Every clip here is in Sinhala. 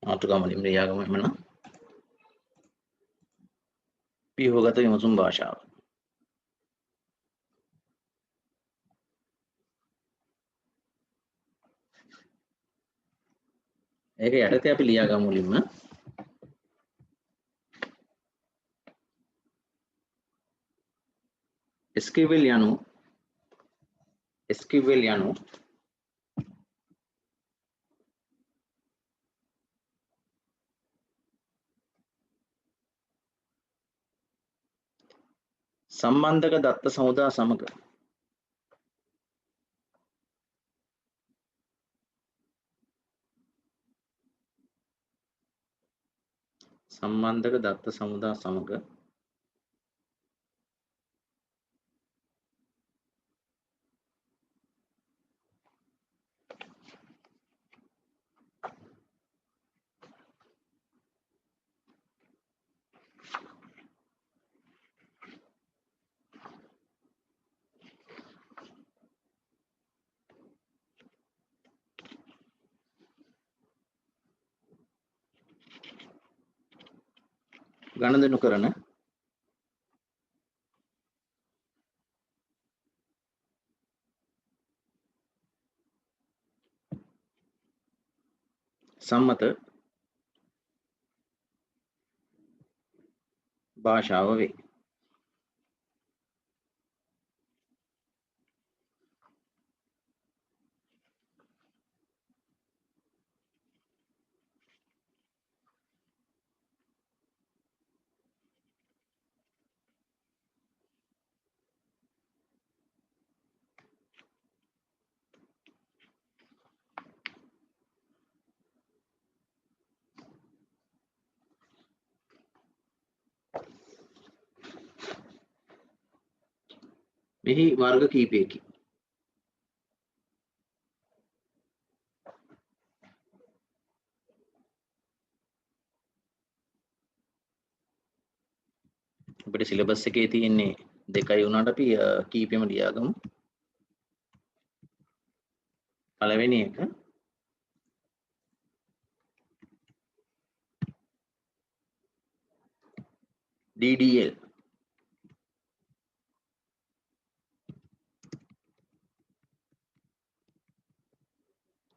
මාතෘකා මුලින්ම ලියාගමු එහෙමනම්. ව්‍යුහගත විමසුම් භාෂාව. ඒක යටතේ අපි ලියාගමු මුලින්ම. SQL යනු සම්බන්ධක දත්ත සමුදා සමග ගණදෙනු කරන සම්මත භාෂාව වේ. මෙහි වර්ග කීපයකි. අපිට සිලබස් එකේ තියෙන්නේ 2යි වුණාට අපි කීපෙම ලියාගමු. පළවෙනි එක DDL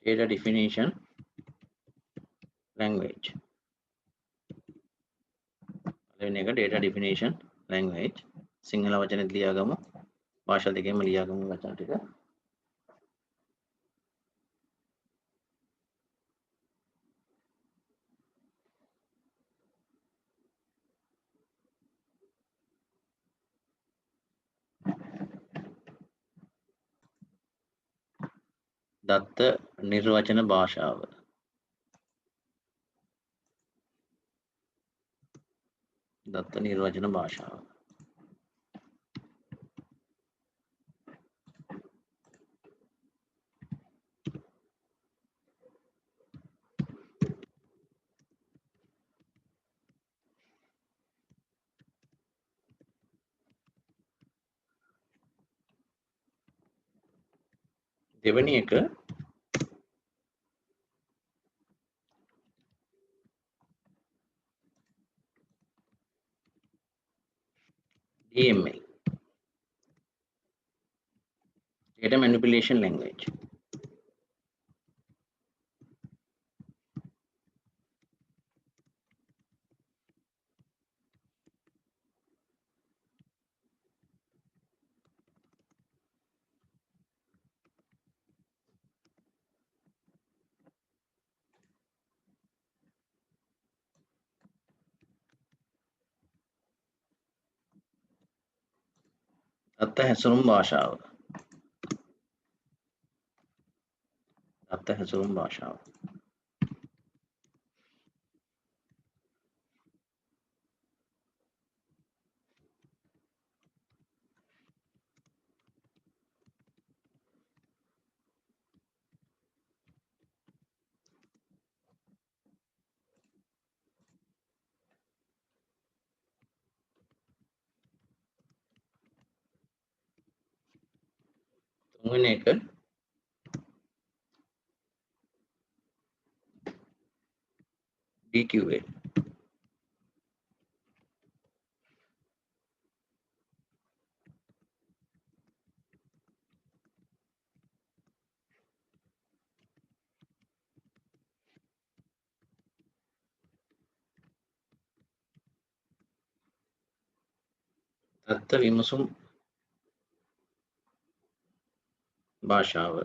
data definition language. පළවෙනි එක data definition language. සිංහල වචනෙත් ලියාගමු. භාෂා දෙකෙන්ම ලියාගමු වචන ටික. දත්ත නිර්වචන භාෂාව. දත්ත නිර්වචන භාෂාව. දෙවෙනි එක DML data manipulation language. දත්ත හැසුරුම් භාෂාව. දත්ත හැසුරුම් භාෂාව. තුන්වෙනි එක DQA. දත්ත විමසුම් භාෂාව.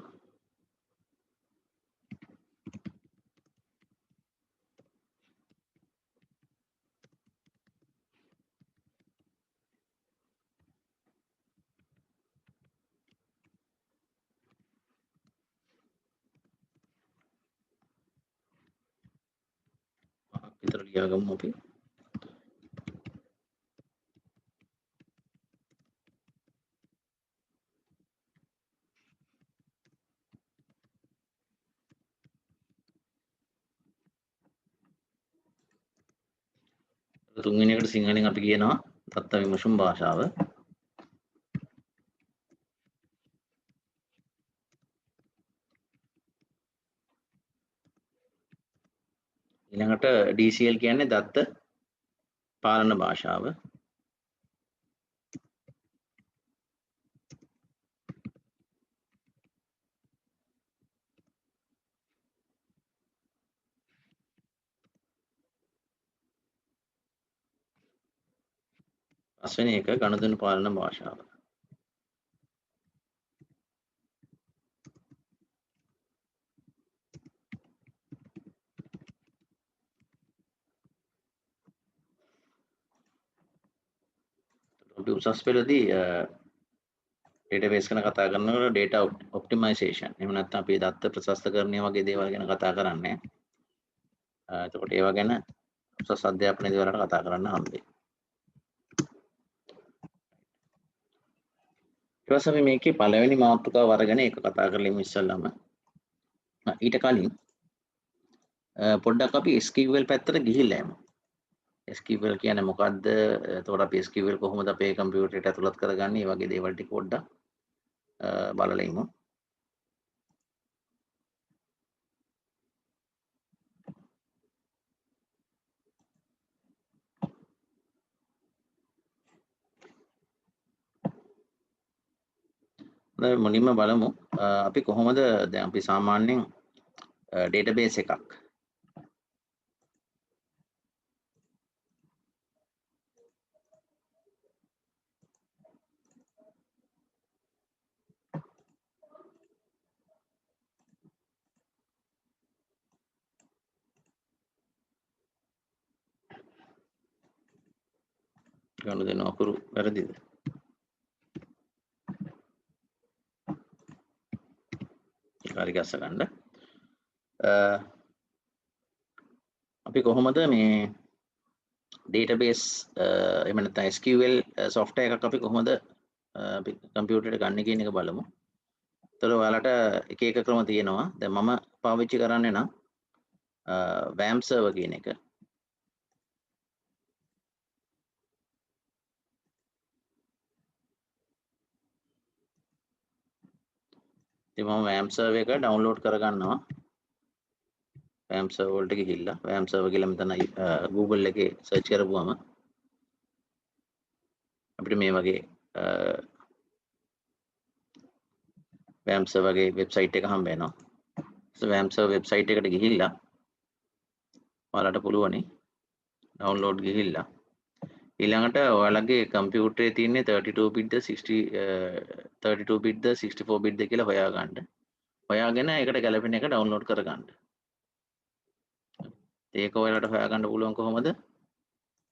විතර ලියාගමු අපි. තුන්වෙනි එකට සිංහලෙන් අපි කියනවා දත්ත විමසුම් භාෂාව. ඊළඟට DCL කියන්නේ දත්ත පාලන භාෂාව. පස්වෙනි එක ගනුදෙනු පාලන භාෂාව. අපි උසස් පෙළදී database ගැන කතා කරනකොට data optimization එහෙම නැත්නම් අපි දත්ත ප්‍රශස්තකරණය වගේ දේවල් ගැන කතා කරන්නේ. එතකොට ඒවා ගැන උසස් අධ්‍යාපනයේදී වලට කතා කරන්න හම්බෙයි. ඊට පස්සේ අපි මේකේ පළවෙනි මාතෘකාව අරගෙන ඒක කතා කරලා ඉස්සෙල්ලාම ඊට කලින් පොඩ්ඩක් අපි SQL පැත්තට ගිහිල්ලා යමු. SQL කියන්නේ මොකක්ද? එතකොට අපි SQL කොහොමද අපේ කම්පියුටරේට ඇතුළත් කරගන්නේ? මේ වගේ දේවල් ටික පොඩ්ඩක් බලලා ඉමු. දැන් මුලින්ම බලමු අපි කොහොමද දැන් අපි සාමාන්‍යයෙන් database එකක් ගනුදෙනු අකුරු වැරදිද? හරි ගස්ස ගන්න. අපි කොහොමද මේ database එහෙම නැත්නම් SQL software එකක් අපි කොහොමද අපි කම්පියුටරේට ගන්න කියන එක බලමු. ඒතර ඔයාලට එක එක ක්‍රම තියෙනවා. දැන් මම පාවිච්චි කරන්නේ නම් WAMP server කියන එක. ඉතින් මම WAMP server එක download කරගන්නවා. WAMP server වලට ගිහිල්ලා WAMP server කියලා මෙතන Google එකේ search කරපුවම අපිට මේ වගේ WAMP server වගේ වෙබ්සයිට් එක හම්බ වෙනවා. WAMP server වෙබ්සයිට් එකට ගිහිල්ලා ඔයාලට පුළුවනි download ගිහිල්ලා ඊළඟට ඔයාලගේ කම්පියුටරේ තියෙන්නේ 32 bit ද 32 bit ද 64 bit ද කියලා හොයාගන්න. හොයාගෙන ඒකට ගැලපෙන එක download කරගන්න. ඒක ඔයාලට හොයාගන්න පුළුවන් කොහොමද?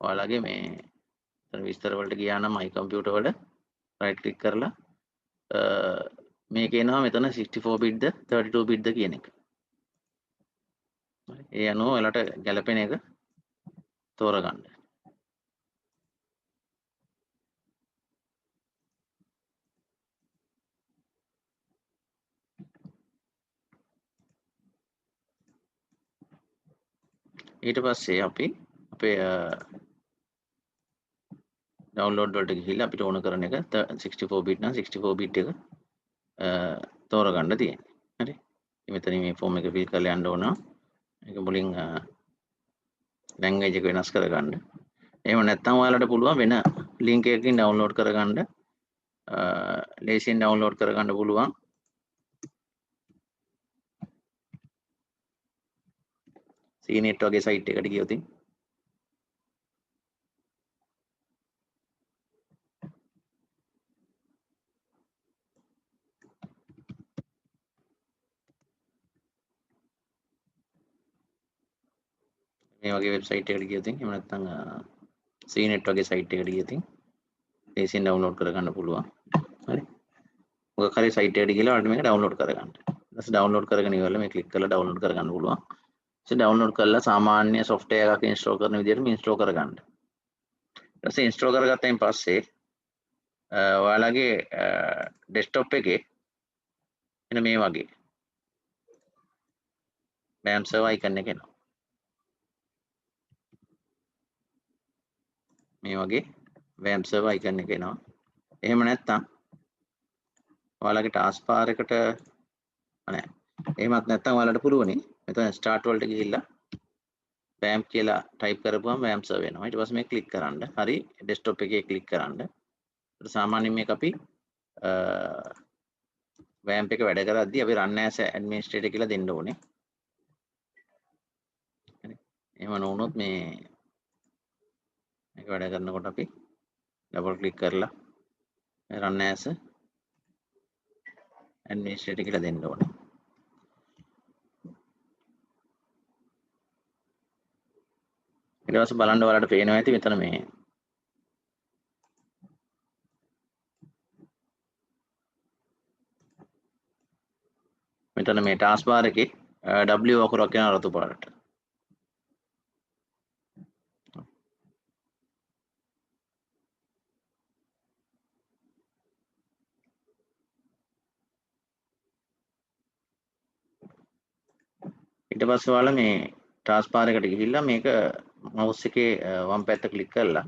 ඔයාලගේ මේ විස්තර වලට ගියා නම් my computer වල right click කරලා මේක එනවා මෙතන 64 bit ද 32 bit ද කියන එක. ඒ අනුව ඔයාලට ගැලපෙන එක තෝරගන්න. ඊට පස්සේ අපි අපේ download වලට ගිහිල්ලා අපිට ඕන කරන එක 64 bit නම් 64 bit එක තෝරගන්න තියෙන්නේ. හරි. මෙතන මේ ෆෝම් එක fill කරලා යන්න ඕන. ඒක මුලින් ලැන්ග්වේජ් එක වෙනස් කරගන්න. එහෙම නැත්නම් ඔයාලට පුළුවන් වෙන ලින්ක් එකකින් ඩවුන්ලෝඩ් කරගන්න. ලේසියෙන් ඩවුන්ලෝඩ් කරගන්න පුළුවන්. CNET වගේ සයිට් එකට ගියොත් මේ වගේ වෙබ්සයිට් එකකට ගියොත් එහෙම නැත්නම් CNET වගේ සයිට් එකට ගියොත් ලේසියෙන් ඩවුන්ලෝඩ් කරගන්න පුළුවන්. හරි. මොකක් හරි සයිට් එකට ගිහලා ඔයාලට මේක ඩවුන්ලෝඩ් කරගන්න. ඊට පස්සේ ඩවුන්ලෝඩ් කරගෙන ඉවරලා මේ ක්ලික් කරලා ඩවුන්ලෝඩ් කරගන්න පුළුවන්. ඊට ඩවුන්ලෝඩ් කරලා සාමාන්‍ය සොෆ්ට්වෙයාර් එකක් ඉන්ස්ටෝල් කරන විදිහටම ඉන්ස්ටෝල් කරගන්න. ඊට පස්සේ ඉන්ස්ටෝල් කරගත්තයින් පස්සේ ඔයාලගේ ඩෙස්ක්ටොප් එකේ එන මේ වගේ BAM server icon එක එනවා. මේ වගේ BAM server icon එක එනවා. එහෙම නැත්නම් ඔයාලගේ ටාස්ක් බාර් එකට නෑ. එහෙමත් නැත්නම් ඔයාලට පුළුවනි මෙතන ස්ටාර්ට් වලට ගිහිල්ලා BAM කියලා ටයිප් කරපුවම BAM server එනවා. ඊට පස්සේ මේක ක්ලික් කරන්න. හරි ඩෙස්ක්ටොප් එකේ ක්ලික් කරන්න. ඒත් සාමාන්‍යයෙන් මේක අපි BAM එක වැඩ කරද්දී අපි run as administrator කියලා දෙන්න ඕනේ. හරි. එහෙම නොවුනොත් මේක වැඩ කරනකොට අපි ඩබල් ක්ලික් කරලා run as administrator කියලා දෙන්න ඕනේ. ඊට පස්සේ බලන්න ඔයාලට පේනවා ඇති මෙතන මේ ටාස්ක් බාර් එකේ W අකුරක් යන රතු පාටට. ඊට පස්සේ ඔයාලා මේ ටාස්ක් බාර් එකට ගිහිල්ලා මේක මවුස් එකේ වම් පැත්ත ක්ලික් කරලා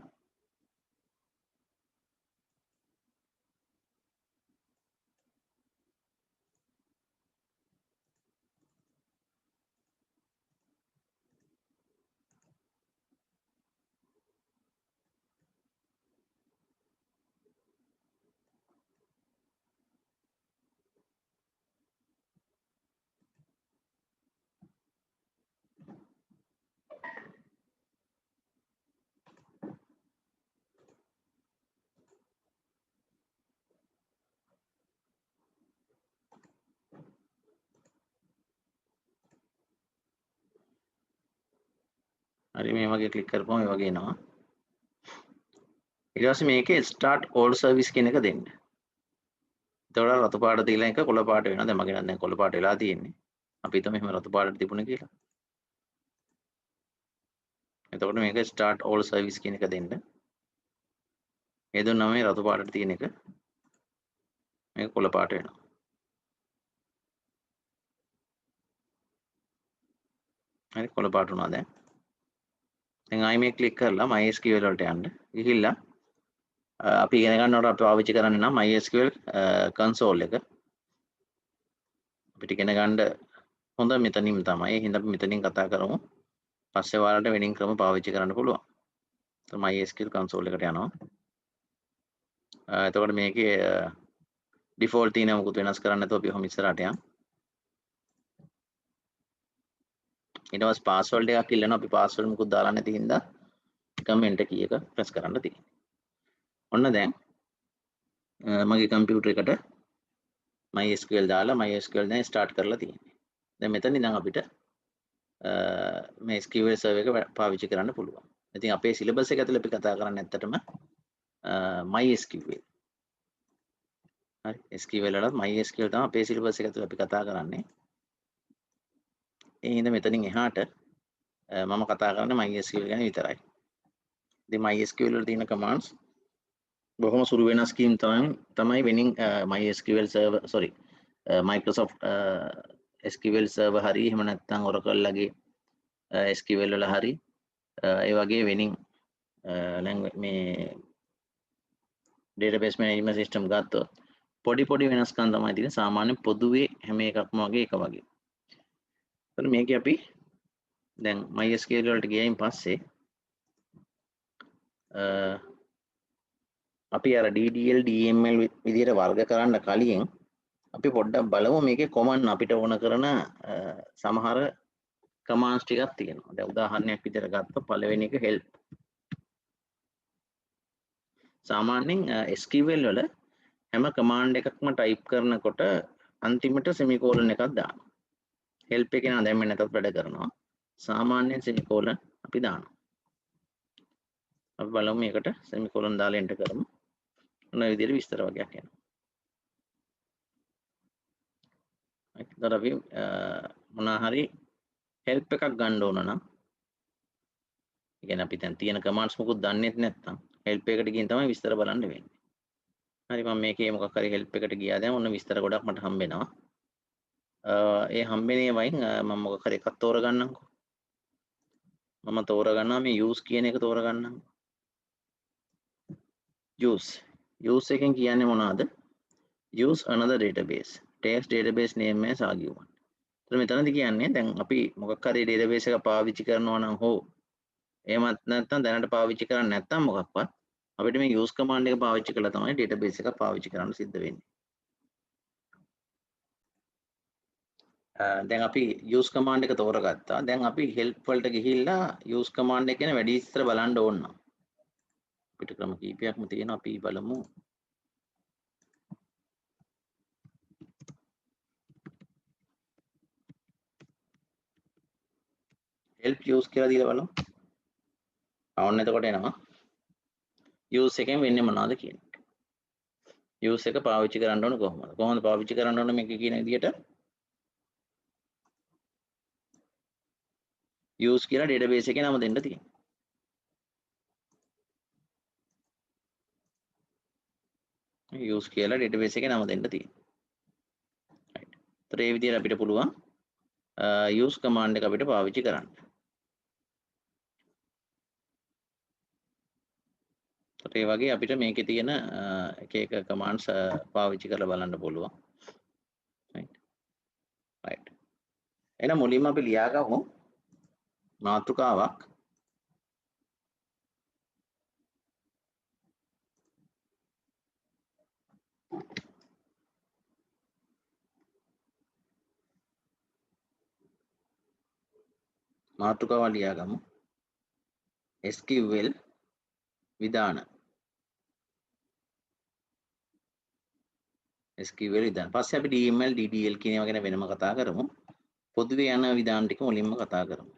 හරි මේ වගේ ක්ලික් කරපුවම මේ වගේ එනවා. ඊට පස්සේ මේකේ start all service කියන එක දෙන්න. එතකොට රතු පාට තියලා එක කොළ පාට වෙනවා. දැන් මගේ නම් දැන් කොළ පාට වෙලා තියෙන්නේ. අපි හිතමු එහෙම රතු පාටට තිබුණේ කියලා. එතකොට මේක start all service කියන එක දෙන්න. ඒ දුන්නම මේ රතු පාටට තියෙන එක මේක කොළ පාට වෙනවා. හරි කොළ පාට වුණා දැන්. දැන් ආයි මේ ක්ලික් කරලා MySQL වලට යන්න. ගිහිල්ලා අපි ඉගෙන ගන්නකොට අපි පාවිච්චි කරන්නේ නම් MySQL console එක. අපිට ඉගෙන ගන්න හොඳ මෙතනින් තමයි. ඒ හින්දා අපි මෙතනින් කතා කරමු. පස්සේ ඔයාලට වෙනින් ක්‍රම පාවිච්චි කරන්න පුළුවන්. તો MySQL console එකට යනවා. එතකොට මේකේ default තියෙන මොකුත් වෙනස් කරන්න නැතුව අපි ඔහොම ඉස්සරහට යමු. ඊට පස්සේ password එකක් ඉල්ලනවා. අපි password මොකුත් දාලා නැති හින්දා comment key එක press කරන්න තියෙනවා. ඔන්න දැන් මගේ කම්පියුටර් එකට MySQL දාලා MySQL දැන් start කරලා තියෙනවා. දැන් මෙතන ඉඳන් අපිට මේ SQL server එක පාවිච්චි කරන්න පුළුවන්. ඉතින් අපේ සිලබස් එක ඇතුළේ අපි කතා කරන්නේ ඇත්තටම MySQL. හරි SQL වලත් MySQL තමයි අපේ සිලබස් එක ඇතුළේ අපි කතා කරන්නේ. ඒ හින්දා මෙතනින් එහාට මම කතා කරන්නේ MySQL ගැන විතරයි. ඉතින් MySQL වල තියෙන commands බොහොම සුළු වෙනස් කීම් තමයි වෙනින් MySQL server Microsoft SQL server හරි එහෙම නැත්නම් Oracle ලගේ SQL වල හරි ඒ වගේ වෙනින් මේ database management system ගත්තොත් පොඩි වෙනස්කම් තමයි තියෙන්නේ. සාමාන්‍ය පොදුවේ හැම එකක්ම වගේ එක වගේ. එතන මේකේ අපි දැන් MySQL වලට ගියයින් පස්සේ අපි අර DDL DML විදිහට වර්ග කරන්න කලින් අපි පොඩ්ඩක් බලමු මේකේ කොමන් අපිට ඕන කරන සමහර කමාන්ඩ්ස් ටිකක් තියෙනවා. දැන් උදාහරණයක් විදිහට ගත්තොත් පළවෙනි එක help. සාමාන්‍යයෙන් SQL වල හැම කමාන්ඩ් එකක්ම ටයිප් කරනකොට අන්තිමට සෙමිකෝලන් එකක් දානවා. help එකේ නම් දැම්මේ නැතත් වැඩ කරනවා. සාමාන්‍යයෙන් සෙමිකෝලන් අපි දානවා. අපි බලමු මේකට සෙමිකෝලන් දාලා එන්ටර් කරමු. ඔන්න විදිහට විස්තර වගේක් එනවා. එතකොට අපි මොනවා හරි help එකක් ගන්න ඕන නම් ඒ කියන්නේ අපි දැන් තියෙන කමාන්ඩ්ස් මොකුත් දන්නේ නැත්නම් help එකට ගිහින් තමයි විස්තර බලන්න වෙන්නේ. හරි මම මේකේ මොකක් හරි help එකට ගියා දැන් ඔන්න විස්තර ගොඩක් මට හම්බෙනවා. ඒ හම්බෙන ඒවයින් මම මොකක් හරි එකක් තෝරගන්නම්කෝ. මම තෝරගන්නවා මේ use කියන එක තෝරගන්නම්. use එකෙන් කියන්නේ මොනවද? use another database. Takes database name as argument. එතන මෙතනදී කියන්නේ දැන් අපි මොකක් හරි database එක පාවිච්චි කරනවා නම් හෝ එහෙමත් නැත්නම් දැනට පාවිච්චි කරන්නේ නැත්නම් මොකක්වත් අපිට මේ use command එක පාවිච්චි කරලා තමයි database එක පාවිච්චි කරන්න සිද්ධ වෙන්නේ. දැන් අපි use command එක තෝරගත්තා. දැන් අපි help වලට ගිහිල්ලා use command එක ගැන වැඩි විස්තර බලන්න ඕන නම් අපිට ක්‍රම කීපයක්ම තියෙනවා. අපි බලමු. help use කියලා දීලා බලමු. ඔන්න එතකොට එනවා use එකෙන් වෙන්නේ මොනවද කියන එක. use එක පාවිච්චි කරන්න ඕන කොහොමද? කොහොමද පාවිච්චි කරන්න ඕන මේක කියන විදිහට use කියලා database එකේ නම දෙන්න තියෙනවා. use කියලා database එකේ නම දෙන්න තියෙනවා. right. ඒතර ඒ විදිහට අපිට පුළුවන් use command එක අපිට පාවිච්චි කරන්න. ඒ වගේ අපිට මේකේ තියෙන එක එක කමාන්ඩ්ස් පාවිච්චි කරලා බලන්න පුළුවන්. right. එහෙනම් මුලින්ම අපි ලියාගමු මාතෘකාවක්. මාතෘකාවක් ලියාගමු. SQL විධාන. SQL විධාන. පස්සේ අපි DML DDL කියන ඒවා ගැන වෙනම කතා කරමු. පොදුවේ යන විධාන ටික මුලින්ම කතා කරමු.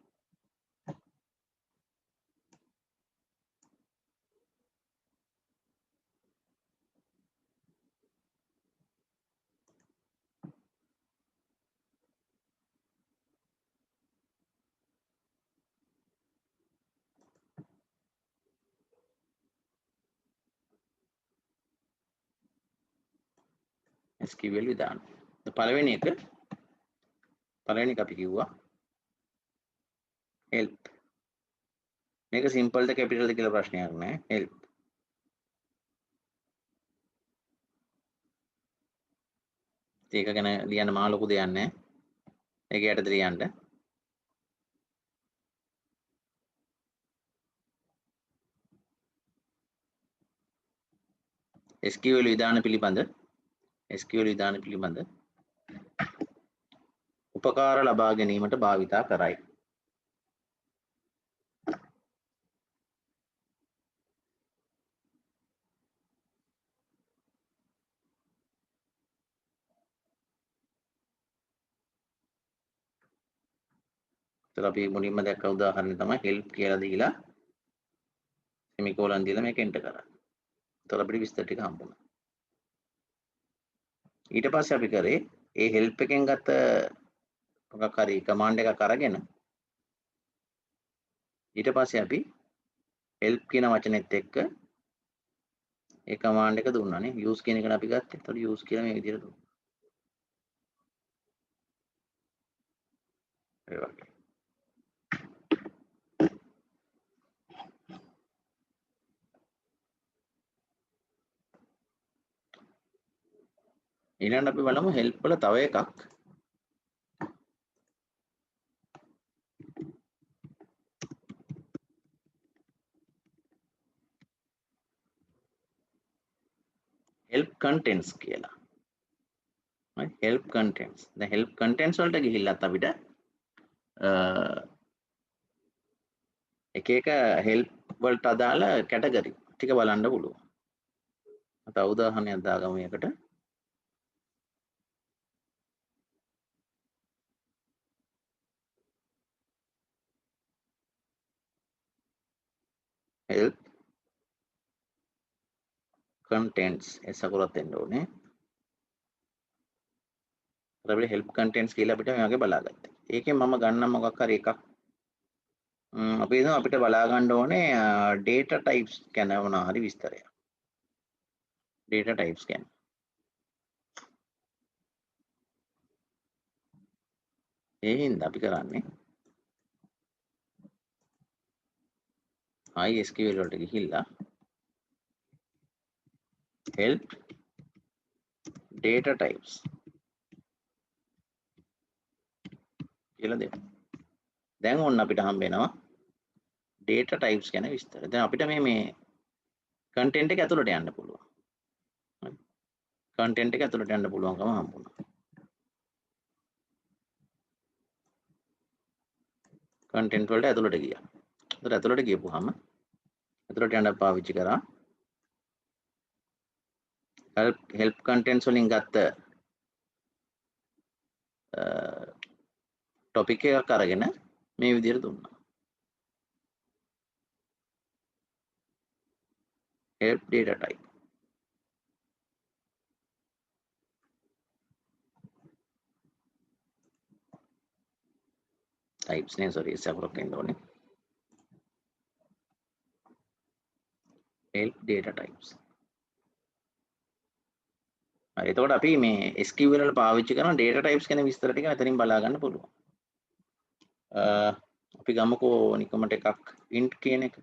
SQL විධාන. පළවෙනි එක අපි කිව්වා help. මේක simple ද capital ද කියලා ප්‍රශ්නයක් නෑ. help. ඒක ගැන ලියන්න මා ලොකු දෙයක් නෑ. ඒක යටතේ ලියන්න. SQL විධාන පිළිබඳ උපකාර ලබා ගැනීමට භාවිතා කරයි. ඒතර අපි මුලින්ම දැක්ක උදාහරණය තමයි help කියලා දීලා semicolon දීලා මේක enter කරා. ඒතර අපිට විස්තර ටික හම්බුණා. ඊට පස්සේ අපි කරේ ඒ help එකෙන් ගත්ත මොකක් හරි command එකක් අරගෙන ඊට පස්සේ අපි help කියන වචනේත් එක්ක ඒ command එක දුන්නානේ. use කියන එකට අපි ගත්තේ. ඒතර use කියලා මේ විදිහට දුන්නා. ඒ වගේ. ඊළඟට අපි බලමු help වල තව එකක් help contents කියලා. right help contents. දැන් help contents වලට ගිහිල්ලත් අපිට එක එක help වලට අදාළ කැටගරි ටික බලන්න පුළුවන්. තව උදාහරණයක් දාගමු මේකට. help contents එසකුරත් වෙන්න ඕනේ. අපිට help contents කියලා අපිට මේ වගේ බලාගත්තා. ඒකෙන් මම ගන්නම් මොකක් හරි එකක්. අපි හිතමු අපිට බලා ගන්න ඕනේ data types ගැන මොනවා හරි විස්තරයක්. data types ගැන. ඒ හින්දා අපි කරන්නේ SQL වලට ගිහිල්ලා help data types කියලා දෙමු. දැන් ඔන්න අපිට හම්බ වෙනවා data types ගැන විස්තර. දැන් අපිට මේ content එක ඇතුළට යන්න පුළුවන්. content එක ඇතුළට යන්න පුළුවන්කම හම්බුණා. content වලට ඇතුළට ගියා. ඒතර ඇතුළට ගියපුවාම ඇතුළට යන්න පාවිච්චි කරා help contents වලින් ගත්ත topic එකක් අරගෙන මේ විදිහට දුන්නා. help data type. types නේ sorry separate වෙන්න ඕනේ. help data types. හරි එතකොට අපි මේ SQL වල පාවිච්චි කරන data types ගැන විස්තර ටික මෙතනින් බලා ගන්න පුළුවන්. අපි ගමුකෝ නිකමට එකක් int කියන එක.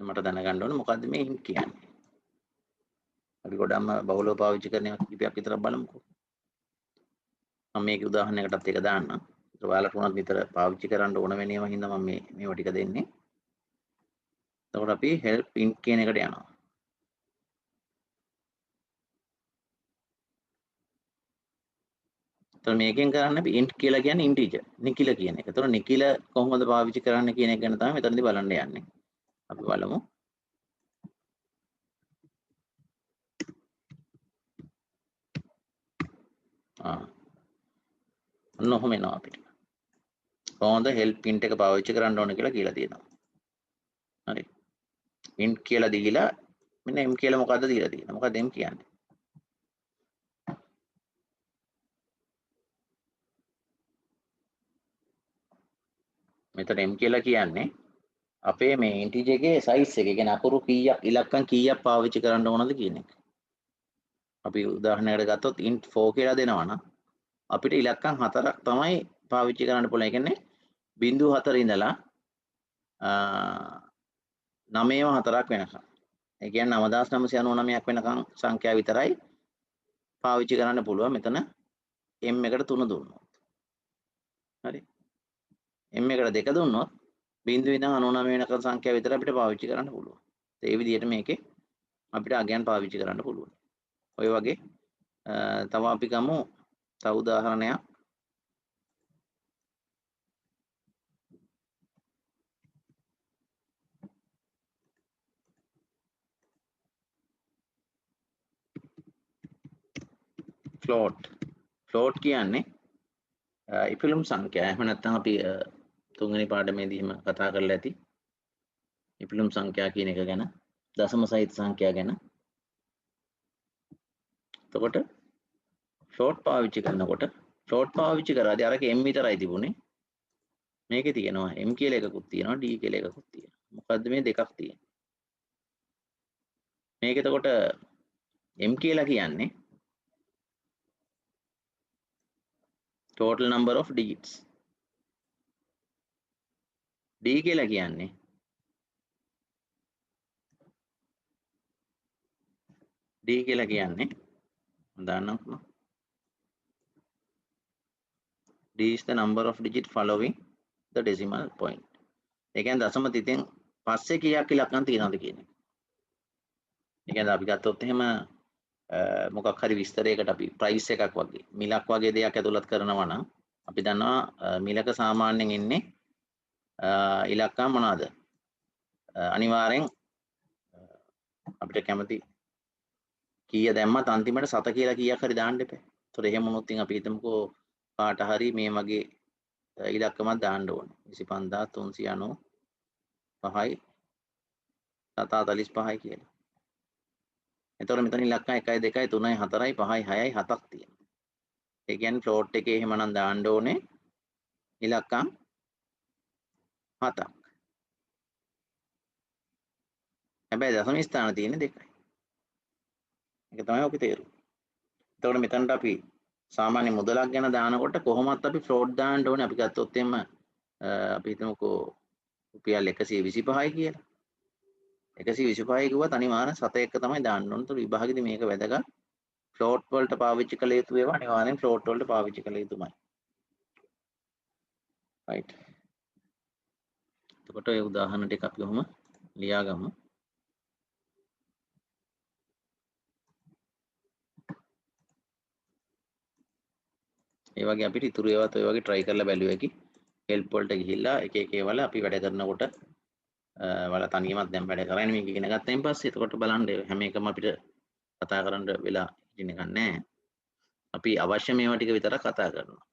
මට දැනගන්න ඕනේ මොකද්ද මේ int කියන්නේ. අපි ගොඩක්ම බහුලව පාවිච්චි කරන එක කිහිපයක් විතර බලමුකෝ. මම මේකේ උදාහරණයකටත් ඒක දාන්නම්. ඒක ඔයාලට උනත් විතර පාවිච්චි කරන්න ඕන වෙන ඒවා හින්දා මම මේවා ටික දෙන්නේ. එතකොට අපි help int කියන එකට යනවා. එතකොට මේකෙන් කරන්න අපි int කියලා කියන්නේ integer නිකිල කියන එක. එතකොට නිකිල කොහොමද පාවිච්චි කරන්න කියන එක ගැන තමයි මෙතනදී බලන්න යන්නේ. අපි බලමු. ඔන්න ඔහොම එනවා අපිට. කොහොමද help int එක පාවිච්චි කරන්න ඕන කියලා තියෙනවා. හරි. int කියලා දීලා මෙන්න m කියලා මොකද්ද දීලා තියෙන්නේ. මොකද්ද m කියන්නේ? මෙතන m කියලා කියන්නේ අපේ මේ integer එකේ size එක. ඒ කියන්නේ අකුරු කීයක් ඉලක්කම් කීයක් පාවිච්චි කරන්න ඕනද කියන එක. අපි උදාහරණයකට ගත්තොත් int 4 කියලා දෙනවා නම් අපිට ඉලක්කම් 4ක් තමයි පාවිච්චි කරන්න පුළුවන්. ඒ කියන්නේ 0.4 ඉඳලා 9.4ක් වෙනකම්. ඒ කියන්නේ 9999ක් වෙනකම් සංඛ්‍යා විතරයි පාවිච්චි කරන්න පුළුවන් මෙතන m එකට 3 දුන්නොත්. හරි. m එකට 2 දුන්නොත් 0.99 වෙනකම් සංඛ්‍යා විතර අපිට පාවිච්චි කරන්න පුළුවන්. ඒ විදිහට මේකේ අපිට අගයන් පාවිච්චි කරන්න පුළුවන්. ඔය වගේ තව අපි ගමු තව උදාහරණයක්. float කියන්නේ ඉපිලුම් සංඛ්‍යා. එහෙම නැත්නම් අපි තුන්වෙනි පාඩමේදීම කතා කරලා ඇති ඉපිලුම් සංඛ්‍යා කියන එක ගැන, දශම සහිත සංඛ්‍යා ගැන. එතකොට float පාවිච්චි කරනකොට float පාවිච්චි කරාදී අරක m විතරයි තිබුණේ. මේකේ තියෙනවා m කියලා එකකුත් තියෙනවා d කියලා එකකුත් තියෙනවා. මොකද්ද මේ දෙකක් තියෙන්නේ? මේක එතකොට m කියලා කියන්නේ total number of digits. d කියලා කියන්නේ දාන්නම්කෝ. d is the number of digit following the decimal point. ඒ කියන්නේ දශම තිතෙන් පස්සේ කීයක් ඉලක්කම් තියෙනවද කියන එක. ඒ කියන්නේ අපි ගත්තොත් එහෙම මොකක් හරි විස්තරයකට අපි ප්‍රයිස් එකක් වගේ මිලක් වගේ දෙයක් ඇතුළත් කරනවා නම් අපි දන්නවා මිලක සාමාන්‍යයෙන් එන්නේ ඉලක්කම් මොනවාද? අනිවාර්යෙන් අපිට කැමති කීය දැම්මත් අන්තිමට 7 කියලා කීයක් හරි දාන්න එපා. ඒතකොට එහෙම වුණොත් ඉතින් අපි හිතමුකෝ කාට හරි මේ වගේ ඉලක්කමක් දාන්න ඕනේ. 25395යි 745යි කියලා. එතකොට මෙතන ඉලක්කම් 1යි 2යි 3යි 4යි 5යි 6යි 7ක් තියෙනවා. ඒ කියන්නේ ෆ්ලෝට් එකේ එහෙමනම් දාන්න ඕනේ ඉලක්කම් 7ක්. හැබැයි දශම ස්ථාන තියෙන්නේ 2යි. ඒක තමයි ඔකේ තේරුම. එතකොට මෙතනට අපි සාමාන්‍ය මුදලක් ගැන දානකොට කොහොමත් අපි ෆ්ලෝට් දාන්න ඕනේ. අපි ගත්තොත් එම්ම අපි හිතමුකෝ රුපියල් 125යි කියලා. 125යි කිව්වත් අනිවාර්යෙන් 7 එක තමයි දාන්න ඕනේ. ඒතකොට විභාගෙදි මේක වැදගත්. ෆ්ලෝට් වලට පාවිච්චි කළ යුතු ඒවා අනිවාර්යෙන් ෆ්ලෝට් වලට පාවිච්චි කළ යුතුමයි. right. එතකොට ඒ උදාහරණ ටික අපි කොහොම ලියාගමු. ඒ වගේ අපිට ඉතුරු ඒවාත් ඔය වගේ try කරලා බැලුව හැකි. help වලට ගිහිල්ලා එක එක ඒවල අපි වැඩ කරනකොට වල තනියමත් දැන් වැඩ කරන්නේ මේක ඉගෙන ගත්තයින් පස්සේ එතකොට බලන්න හැම එකම අපිට කතා කරන්න වෙලා ඉන්න එක නැහැ. අපි අවශ්‍ය මේවා ටික විතරක් කතා කරනවා.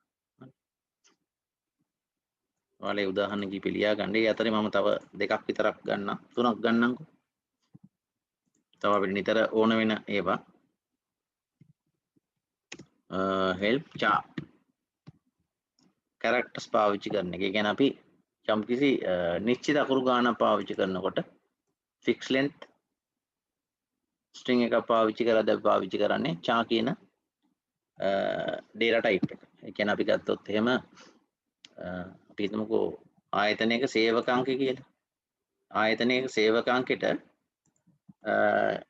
ඔයාලා උදාහරණ කිපි ලියා ගන්න. ඒ අතරේ මම තව දෙකක් විතරක් ගන්නම්. තුනක් ගන්නම්කෝ. තව අපිට නිතර ඕන වෙන ඒවා. help chart characters පාවිච්චි කරන එක. ඒ කියන්නේ අපි යම්කිසි නිශ්චිත අකුරු ගානක් පාවිච්චි කරනකොට fixed length string එකක් පාවිච්චි කරද්දී අපි පාවිච්චි කරන්නේ char කියන data type එක. ඒ කියන්නේ අපි ගත්තොත් එහෙම අපි හිතමුකෝ ආයතනයක සේවක අංක කියලා. ආයතනයක සේවක අංකෙට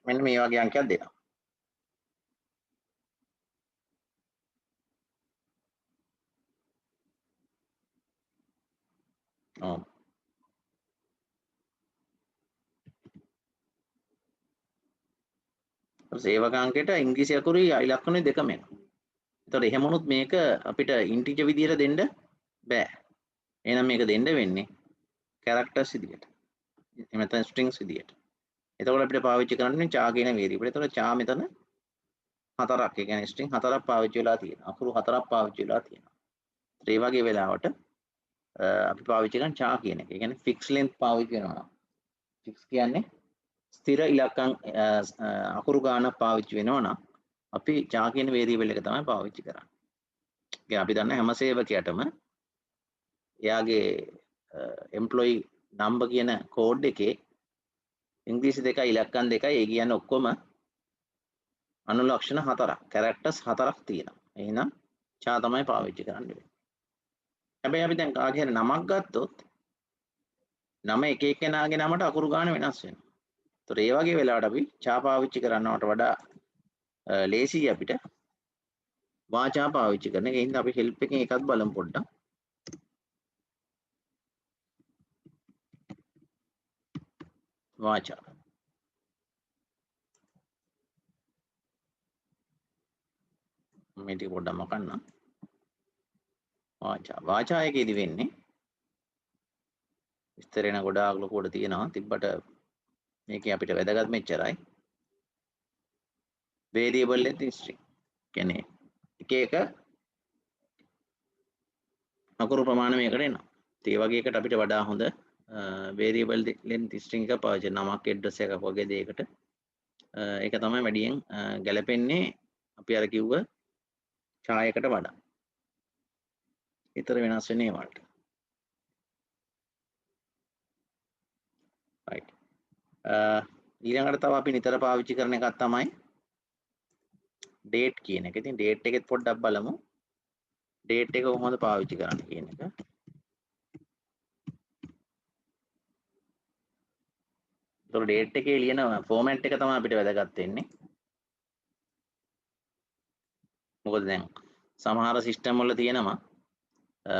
මෙන්න මේ වගේ අංකයක් දෙනවා. ඔව්. සේවක අංකෙට ඉංග්‍රීසි අකුරුයි ඉලක්කනුයි දෙකම එනවා. එතකොට එහෙම වුණොත් මේක අපිට ඉන්ටිජර් විදියට දෙන්න බෑ. එහෙනම් මේක දෙන්න වෙන්නේ characters විදියට. එහෙම නැත්නම් strings විදියට. එතකොට අපිට පාවිච්චි කරන්නේ char කියන variable. එතකොට char මෙතන හතරක්. ඒ කියන්නේ string හතරක් පාවිච්චි වෙලා තියෙනවා. අකුරු හතරක් පාවිච්චි වෙලා තියෙනවා. ඒ වගේ වෙලාවට අපි පාවිච්චි කරන char කියන එක. ඒ කියන්නේ fixed length පාවිච්චි කරනවා. fix කියන්නේ ස්ථිර ඉලක්කම් අකුරු ගානක් පාවිච්චි වෙනවා නම් අපි char කියන variable එක තමයි පාවිච්චි කරන්නේ. ඒ අපි දන්න හැම සේවකයටම එයාගේ employee number කියන කෝඩ් එකේ ඉංග්‍රීසි දෙකයි ඉලක්කම් දෙකයි ඒ කියන්නේ ඔක්කොම අනුලක්ෂණ හතරක් characters හතරක් තියෙනවා. එහෙනම් char තමයි පාවිච්චි කරන්නේ. හැබැයි අපි දැන් කාගේ හරි නමක් ගත්තොත් නම එක එක්කෙනාගේ නමට අකුරු ගාන වෙනස් වෙනවා. ඒතර ඒ වගේ වෙලාවට අපි char පාවිච්චි කරනවට වඩා ලේසි අපිට වාචා පාවිච්චි කරන එක. ඒ හින්දා අපි help එකෙන් එකක් බලමු පොඩ්ඩක්. වාචා මේ ටික පොඩ්ඩක් මකන්න. වාචා එකේදී වෙන්නේ විස්තර වෙන ගොඩාක් ලොකුවට තියෙනවා. තිබ්බට මේකේ අපිට වැදගත් මෙච්චරයි. variable length string කියන්නේ එක එක අකුරු ප්‍රමාණය මේකට එනවා. ඒ වගේ එකට අපිට වඩා හොඳ variable length string එක පාවිච්චි නමක් address එකක් වගේ දෙයකට ඒක තමයි වැඩියෙන් ගැලපෙන්නේ අපි අර කිව්ව ඡායකට වඩා. ඊතර වෙනස් වෙන්නේ වලට. right. ඊළඟට තව අපි නිතර පාවිච්චි කරන එකක් තමයි date කියන එක. ඉතින් date එකෙත් පොඩ්ඩක් බලමු. date එක කොහොමද පාවිච්චි කරන්නේ කියන එක. ඒතකොට date එකේ ලියන format එක තමයි අපිට වැදගත් වෙන්නේ. මොකද දැන් සමහර සිස්ටම් වල තියෙනවා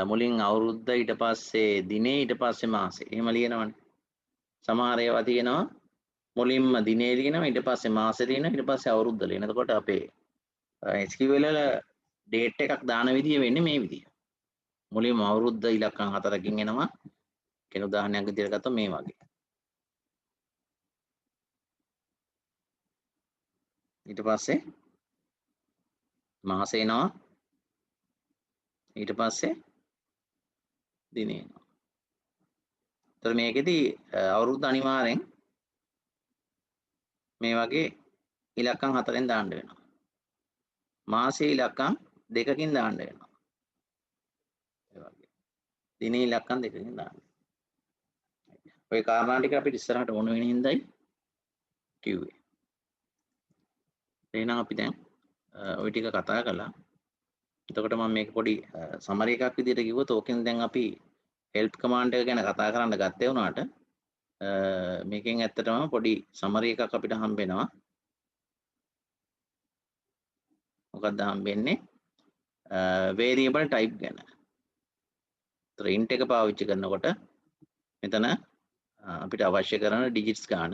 මුලින් අවුරුද්ද ඊට පස්සේ දිනේ ඊට පස්සේ මාසේ එහෙම ලියනවනේ. සමහර ඒවා තියෙනවා මුලින්ම දිනේ ලියනවා ඊට පස්සේ මාසෙ ලියනවා ඊට පස්සේ අවුරුද්ද ලියනවා. එතකොට අපේ SQL වල ඩේට් එකක් දාන විදිය වෙන්නේ මේ විදිය. මුලින්ම අවුරුද්ද ඉලක්කම් 4කින් එනවා. කියන උදාහරණයක් විදියට ගත්තොත් මේ වගේ. ඊට පස්සේ මාසෙ එනවා. ඊට පස්සේ දිනේ එනවා. ඒතර මේකෙදි අවුරුද්ද අනිවාර්යෙන් මේ වගේ ඉලක්කම් 4ෙන් දාන්න වෙනවා. මාසයේ ඉලක්කම් 2කින් දාන්න වෙනවා. ඒ වගේ. දිනේ ඉලක්කම් 2කින් දාන්න. ඔය කාරණා ටික අපිට ඉස්සරහට ඕන වෙන හින්දායි කිව්වේ. එහෙනම් අපි දැන් ওই ටික කතා කළා. එතකොට මම මේක පොඩි සමරි එකක් විදිහට කිව්වොත් ඕකෙන් දැන් අපි help command එක ගැන කතා කරන්න ගත්තේ වුණාට මේකෙන් ඇත්තටම පොඩි සමරි එකක් අපිට හම්බ වෙනවා. මොකක්ද හම්බෙන්නේ? variable type ගැන. ඒතර int එක පාවිච්චි කරනකොට මෙතන අපිට අවශ්‍ය කරන digits ගාන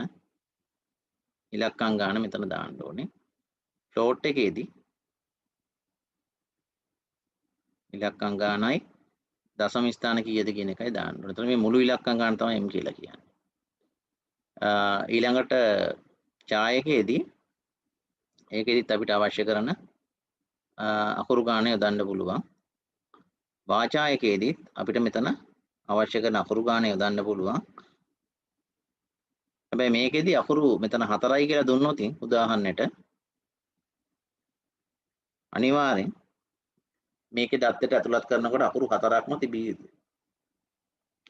ඉලක්කම් ගාන මෙතන දාන්න ඕනේ. float එකේදී ඉලක්කම් ගානයි දශම ස්ථාන කීයද කියන එකයි දාන්න ඕනේ. එතන මේ මුළු ඉලක්කම් ගාන තමයි m කියලා කියන්නේ. ඊළඟට ඡායකයේදී ඒකෙදිත් අපිට අවශ්‍ය කරන අකුරු ගාන යොදන්න පුළුවන්. වාචායකයේදීත් අපිට මෙතන අවශ්‍ය කරන අකුරු ගාන යොදන්න පුළුවන්. හැබැයි මේකෙදි අකුරු මෙතන 4යි කියලා දුන්නොත් උදාහරණයට අනිවාර්යෙන් මේකේ දත්තට ඇතුළත් කරනකොට අකුරු 4ක්ම තිබිය යුතුයි.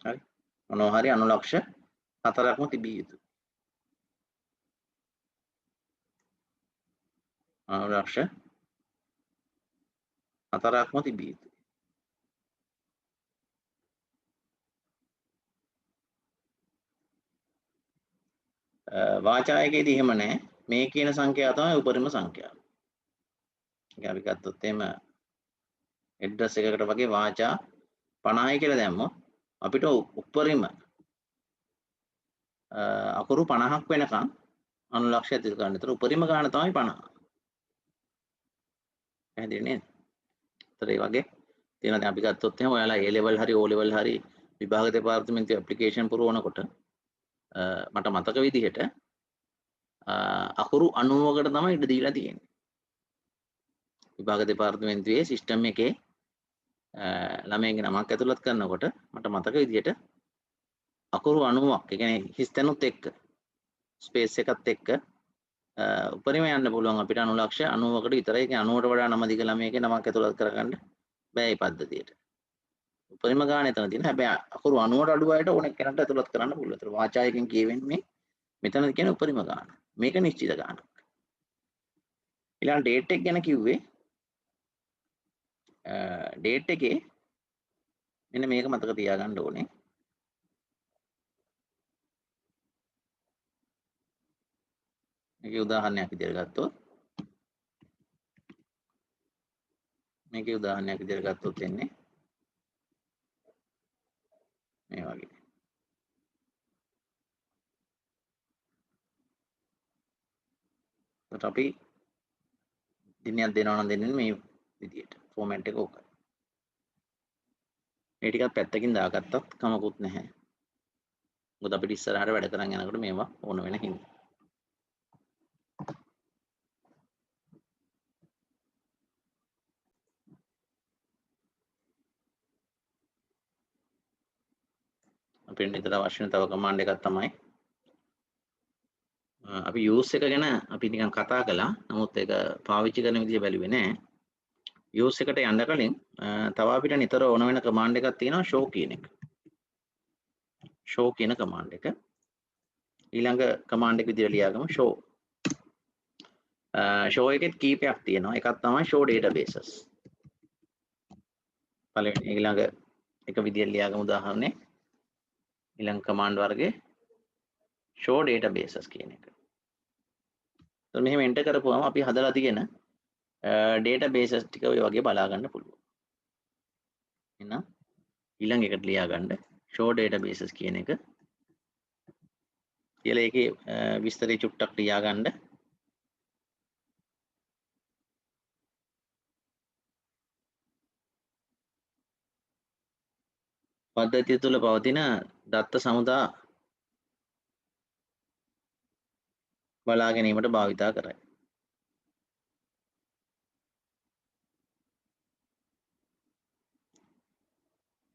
හරි. මොනවා හරි අනුලක්ෂ 4ක්ම තිබිය යුතුයි. අනුලක්ෂ 4ක්ම තිබිය යුතුයි. වාචායකයේදී එහෙම නැහැ. මේ කියන සංඛ්‍යාව තමයි උපරිම සංඛ්‍යාව. ඒක අපි ගත්තොත් එහෙම ඇඩ්‍රස් එකකට වගේ වාචා 50යි කියලා දැම්මොත් අපිට උපරිම අකුරු 50ක් වෙනකන් අනුලක්ෂ ඇතුල් කරන්න. ඒතර උපරිම ගාන තමයි 50. පැහැදිලි නේද? ඒතර ඒ වගේ තියෙනවා. දැන් අපි ගත්තොත් එහෙම ඔයාලා A level හරි O level හරි විභාග දෙපාර්තමේන්තුවේ ඇප්ලිකේෂන් පුරවනකොට මට මතක විදිහට අකුරු 90කට තමයි ඉඩ දීලා තියෙන්නේ. විභාග දෙපාර්තමේන්තුවේ සිස්ටම් එකේ ළමයින්ගේ නමක් ඇතුළත් කරනකොට මට මතක විදිහට අකුරු 90ක්, ඒ කියන්නේ හිස්තැනුත් එක්ක ස්පේස් එකත් එක්ක උපරිම යන්න පුළුවන් අපිට අනුලක්ෂ 90කට විතරයි. ඒ කියන්නේ 90ට වඩා නම දිග ළමයිගේ නමක් ඇතුළත් කරගන්න බෑ මේ පද්ධතියට. උපරිම ගාන එතන තියෙනවා. හැබැයි අකුරු 90ට අඩු අයට ඕන එක්කෙනාට ඇතුළත් කරන්න පුළුවන්. ඒතර වාචායකෙන් කියවෙන්නේ මෙතන කියන උපරිම ගාන. මේක නිශ්චිත ගානක්. ඊළඟ ඩේට් එක ගැන කිව්වේ ඩේට් එකේ මෙන්න මේක මතක තියාගන්න ඕනේ. මේකේ උදාහරණයක් විදිහට ගත්තොත් එන්නේ මේ වගේ. ඒකට අපි දිනයක් දෙනවා නම් දෙන්නේ මේ විදිහට. ෆෝමැට් එක ඕකයි. මේ ටිකත් පැත්තකින් දාගත්තත් කමකුත් නැහැ. මොකද අපිට ඉස්සරහට වැඩ කරන් යනකොට මේවා ඕන වෙන හින්දා. අපිට නිතර අවශ්‍ය වෙන තව කමාන්ඩ් එකක් තමයි අපි use එක ගැන අපි නිකන් කතා කළා. නමුත් ඒක පාවිච්චි කරන විදිය බැලුවේ නෑ. use එකට යන්න කලින් තව අපිට නිතර ඕන වෙන කමාන්ඩ් එකක් තියෙනවා show කියන එක. show කියන කමාන්ඩ් එක. ඊළඟ කමාන්ඩ් එක විදියට ලියාගමු show. show එකෙත් කීපයක් තියෙනවා. එකක් තමයි show databases. පළවෙනි ඊළඟ එක විදියට ලියාගමු උදාහරණේ. ඊළඟ කමාන්ඩ් වර්ගේ show databases කියන එක. එතකොට මෙහෙම එන්ටර් කරපුවම අපි හදලා තියෙන databases ටික ඔය වගේ බලා ගන්න පුළුවන්. එහෙනම් ඊළඟ එකට ලියා ගන්න show databases කියන එක. කියලා ඒකේ විස්තරي චුට්ටක් ලියා ගන්න. පද්ධතිය තුළ පවතින දත්ත සමුදා බලා ගැනීමට භාවිතා කරයි.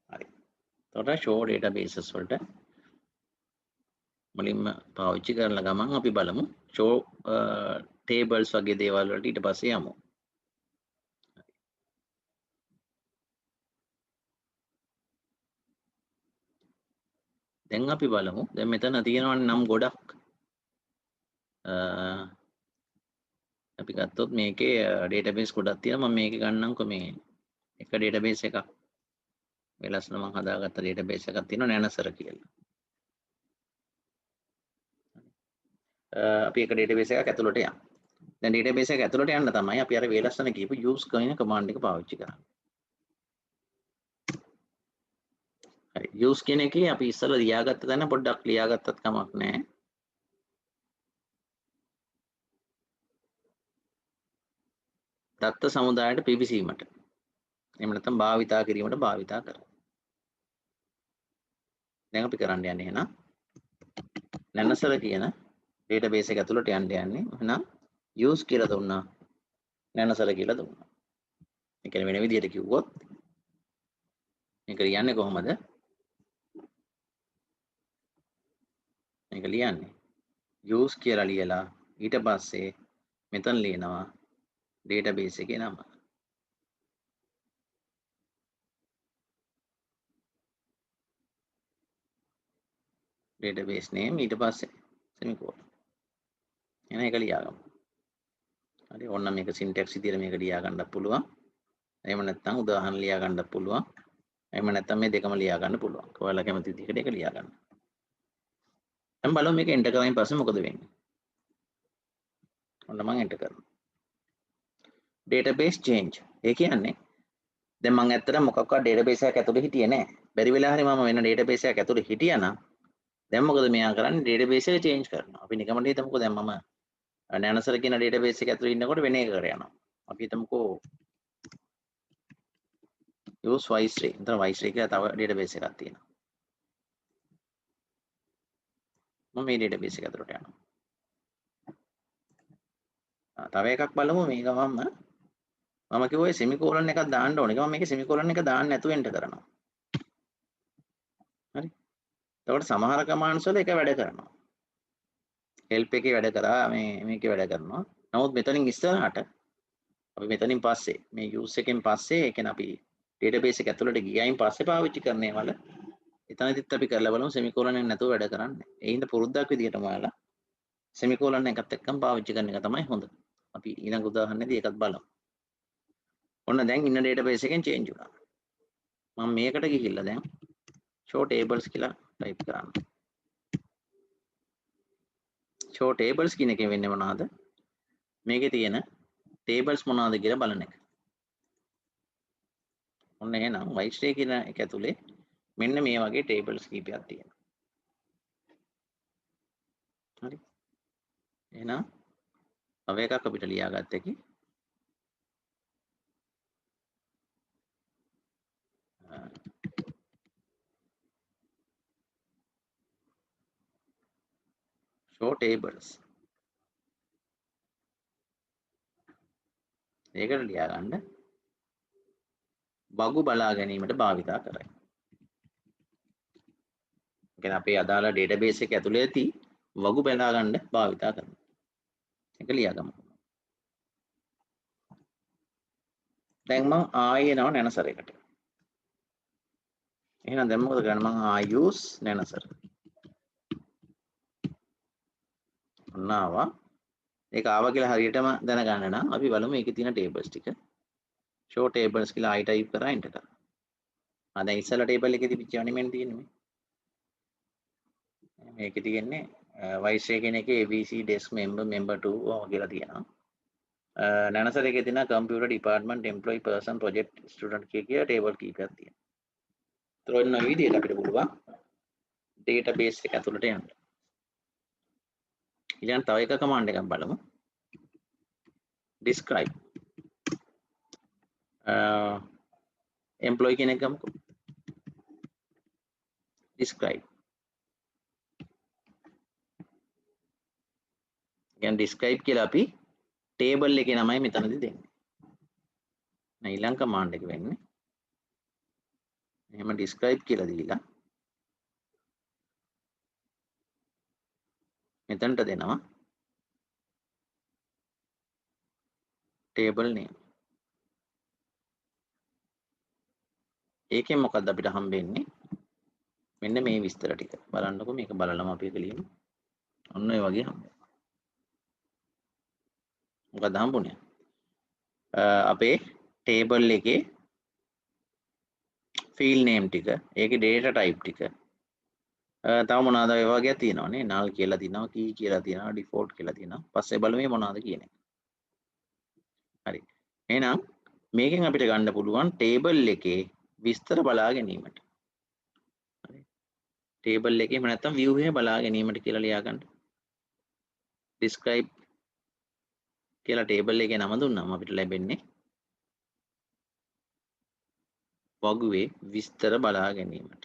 හරි. එතකොට show databases වලට මුලින්ම පාවිච්චි කරන ගමන් අපි බලමු show tables වගේ දේවල් වලට ඊට පස්සේ යමු. දැන් අපි බලමු. දැන් මෙතන තියෙනවනේ නම් ගොඩක්. අපි ගත්තොත් මේකේ database ගොඩක් තියෙනවා. මම මේක ගන්නම්කො මේ එක database එකක්. වෙලස්න මම හදාගත්ත database එකක් තියෙනවා නැනසර කියලා. අපි එක database එකක් ඇතුළට යමු. දැන් database එක ඇතුළට යන්න තමයි අපි අර වෙලස්න කියපු use කියන command එක පාවිච්චි කරන්නේ. හරි. use කියන එකේ අපි ඉස්සෙල්ලා ලියාගත්ත තැන පොඩ්ඩක් ලියාගත්තත් කමක් නැහැ. දත්ත සමුදායට පිවිසීමට එහෙම නැත්නම් භාවිතා කිරීමට භාවිතා කරනවා. දැන් අපි කරන්න යන්නේ එහෙනම් නැනසර කියන database එක ඇතුළට යන්න යන්නේ. එහෙනම් use කියලා දුන්නා. නැනසර කියලා දුන්නා. ඒ කියන්නේ වෙන විදිහට කිව්වොත් මේක ලියන්නේ කොහොමද? මේක ලියන්නේ use කියලා ලියලා ඊට පස්සේ මෙතන ලියනවා database එකේ නම. database name ඊට පස්සේ semicolon. එහෙනම් ඒක ලියාගමු. හරි. ඕන්න මේක syntax විදිහට මේක ලියා ගන්නත් පුළුවන්. එහෙම නැත්නම් උදාහරණ ලියා ගන්නත් පුළුවන්. එහෙම නැත්නම් මේ දෙකම ලියා ගන්න පුළුවන්. ඔයාලා කැමති විදිහකට ඒක ලියා ගන්න. දැන් බලමු මේක enter කරායින් පස්සේ මොකද වෙන්නේ. ඔන්න මම enter කරනවා. database change. ඒ කියන්නේ දැන් මම ඇත්තටම මොකක්වත් database එකක් ඇතුලේ හිටියේ නැහැ. බැරි වෙලා හරි මම වෙන database එකක් ඇතුලේ හිටියා නම් දැන් මොකද මෙයා කරන්නේ database එක change කරනවා. අපි නිකමට හිතමුකෝ දැන් මම නැනසර කියන database එක ඇතුලේ ඉන්නකොට වෙන එකකට යනවා. අපි හිතමුකෝ use Wisely. එතන Wisely කියලා තව database එකක් තියෙනවා. මම මේ database එක ඇතුලට යනවා. තව එකක් බලමු මේක මම කිව්වේ semicolon එකක් දාන්න ඕනේ. මම මේකේ semicolon එක දාන්න නැතුව enter කරනවා. හරි. එතකොට සමහර commands වල එක වැඩ කරනවා. help එකේ වැඩ කරා මේකේ වැඩ කරනවා. නමුත් මෙතනින් ඉස්සරහට අපි මෙතනින් පස්සේ මේ use එකෙන් පස්සේ ඒ කියන්නේ අපි database එක ඇතුළට ගියායින් පස්සේ පාවිච්චි කරන ඒවල එතනදිත් අපි කරලා බලමු semicolon එක නැතුව වැඩ කරන්නේ. ඒ හින්දා පුරුද්දක් විදිහටම ඔයාලා semicolon එකත් එක්කම පාවිච්චි කරන එක තමයි හොඳ. අපි ඊළඟ උදාහරණයේදී ඒකත් බලමු. ඔන්න දැන් ඉන්න database එකෙන් change වුණා. මම මේකට ගිහිල්ලා දැන් show tables කියලා type කරන්න. show tables කියන එකෙන් වෙන්නේ මොනවද? මේකේ තියෙන tables මොනවද කියලා බලන එක. ඔන්න එහෙනම් Wisely කියන එක ඇතුලේ මෙන්න මේ වගේ tables කීපයක් තියෙනවා. හරි. එහෙනම් තව එකක් අපිට ලියාගත්ත එකේ show tables. ඒකට ලියා ගන්න බගු බලා ගැනීමට භාවිතා කරයි. කියන්නේ අපේ අදාළ database එක ඇතුලේ ඇති වගු බලා ගන්න භාවිතා කරනවා. ඒක ලියාගමු. දැන් මම ආයේ යනවා නැනසර එකට. එහෙනම් දැන් මොකද කරන්නේ? මම use නැනසර. ඔන්න ආවා. ඒක ආවා කියලා හරියටම දැනගන්න නම් අපි බලමු මේකේ තියෙන tables ටික. show tables කියලා I type කරා enter කරා. දැන් ඉස්සෙල්ලා table එකේ තිබිච්ච නෙමෙයි තියෙන්නේ මේ. මේකේ තියෙන්නේ Wisely කියන එකේ ABC desk member member 2 ඔය කියලා තියෙනවා. නැනසර එකේ තියෙන computer department employee person project student කිය table කීපයක් තියෙනවා. ඒතර ඔන්න විදිහට අපිට පුළුවන් database එක ඇතුළට යන්න. ඊළඟ තව එක කමාන්ඩ් එකක් බලමු. describe employee කියන එක ගමුකෝ. describe කියන්නේ describe කියලා අපි table එකේ නමයි මෙතනදී දෙන්නේ. ඊළඟ කමාන්ඩ් එක වෙන්නේ එහෙම describe කියලා දීලා මෙතනට දෙනවා table name. ඒකෙන් මොකද්ද අපිට හම්බෙන්නේ? මෙන්න මේ විස්තර ටික. බලන්නකො මේක බලලම අපි එක ලියමු. ඔන්න ඔය වගේ හම්බෙනවා. මොකද හම්බුනේ? අපේ table එකේ field name ටික, ඒකේ data type ටික, තව මොනවාද ඒ වගේ තියෙනවානේ. null කියලා තියෙනවා, key කියලා තියෙනවා, default කියලා තියෙනවා. පස්සේ බලමු මේ මොනවාද කියන එක. හරි. එහෙනම් මේකෙන් අපිට ගන්න පුළුවන් table එකේ විස්තර බලා ගැනීමට. හරි. table එකේම නැත්තම් view එක බලා ගැනීමට කියලා ලියා ගන්න. describe කියලා table එකේ නම දුන්නාම අපිට ලැබෙන්නේ වගුවේ විස්තර බලා ගැනීමට.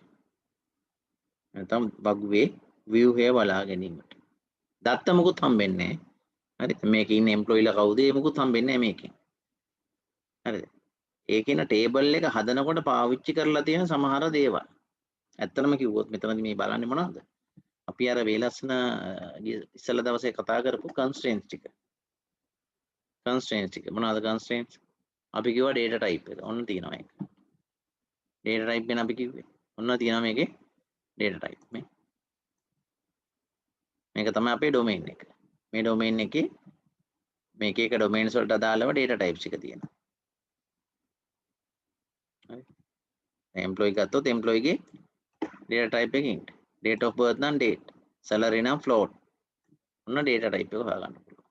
නැත්නම් වගුවේ view එක බලා ගැනීමට. දත්ත මොකුත් හම්බෙන්නේ නැහැ. හරිද? මේකේ ඉන්න එම්ප්ලොයිලා කවුද? ඒ මොකුත් හම්බෙන්නේ නැහැ මේකෙන්. හරිද? ඒකේන ටේබල් එක හදනකොට පාවිච්චි කරලා තියෙන සමහර දේවල්. ඇත්තටම කිව්වොත් මෙතනදී මේ බලන්නේ මොනවද? අපි අර වේලස්න ඉස්සල දවසේ කතා කරපු constraints ටික. constraints ටික. මොනවද constraints? අපි කිව්වා data type එක. ඔන්න තියෙනවා ඒක. data type ගැන අපි කිව්වේ. ඔන්න තියෙනවා මේකේ data type මේ. මේක තමයි අපේ domain එක. මේ domain එකේ මේක එක domains වලට අදාළව data types ටික තියෙනවා. හරි. employee ගත්තොත් employee ගේ data type එක int. date of birth නම් date. salary නම් float. ඔන්න data type එක හොයාගන්න පුළුවන්.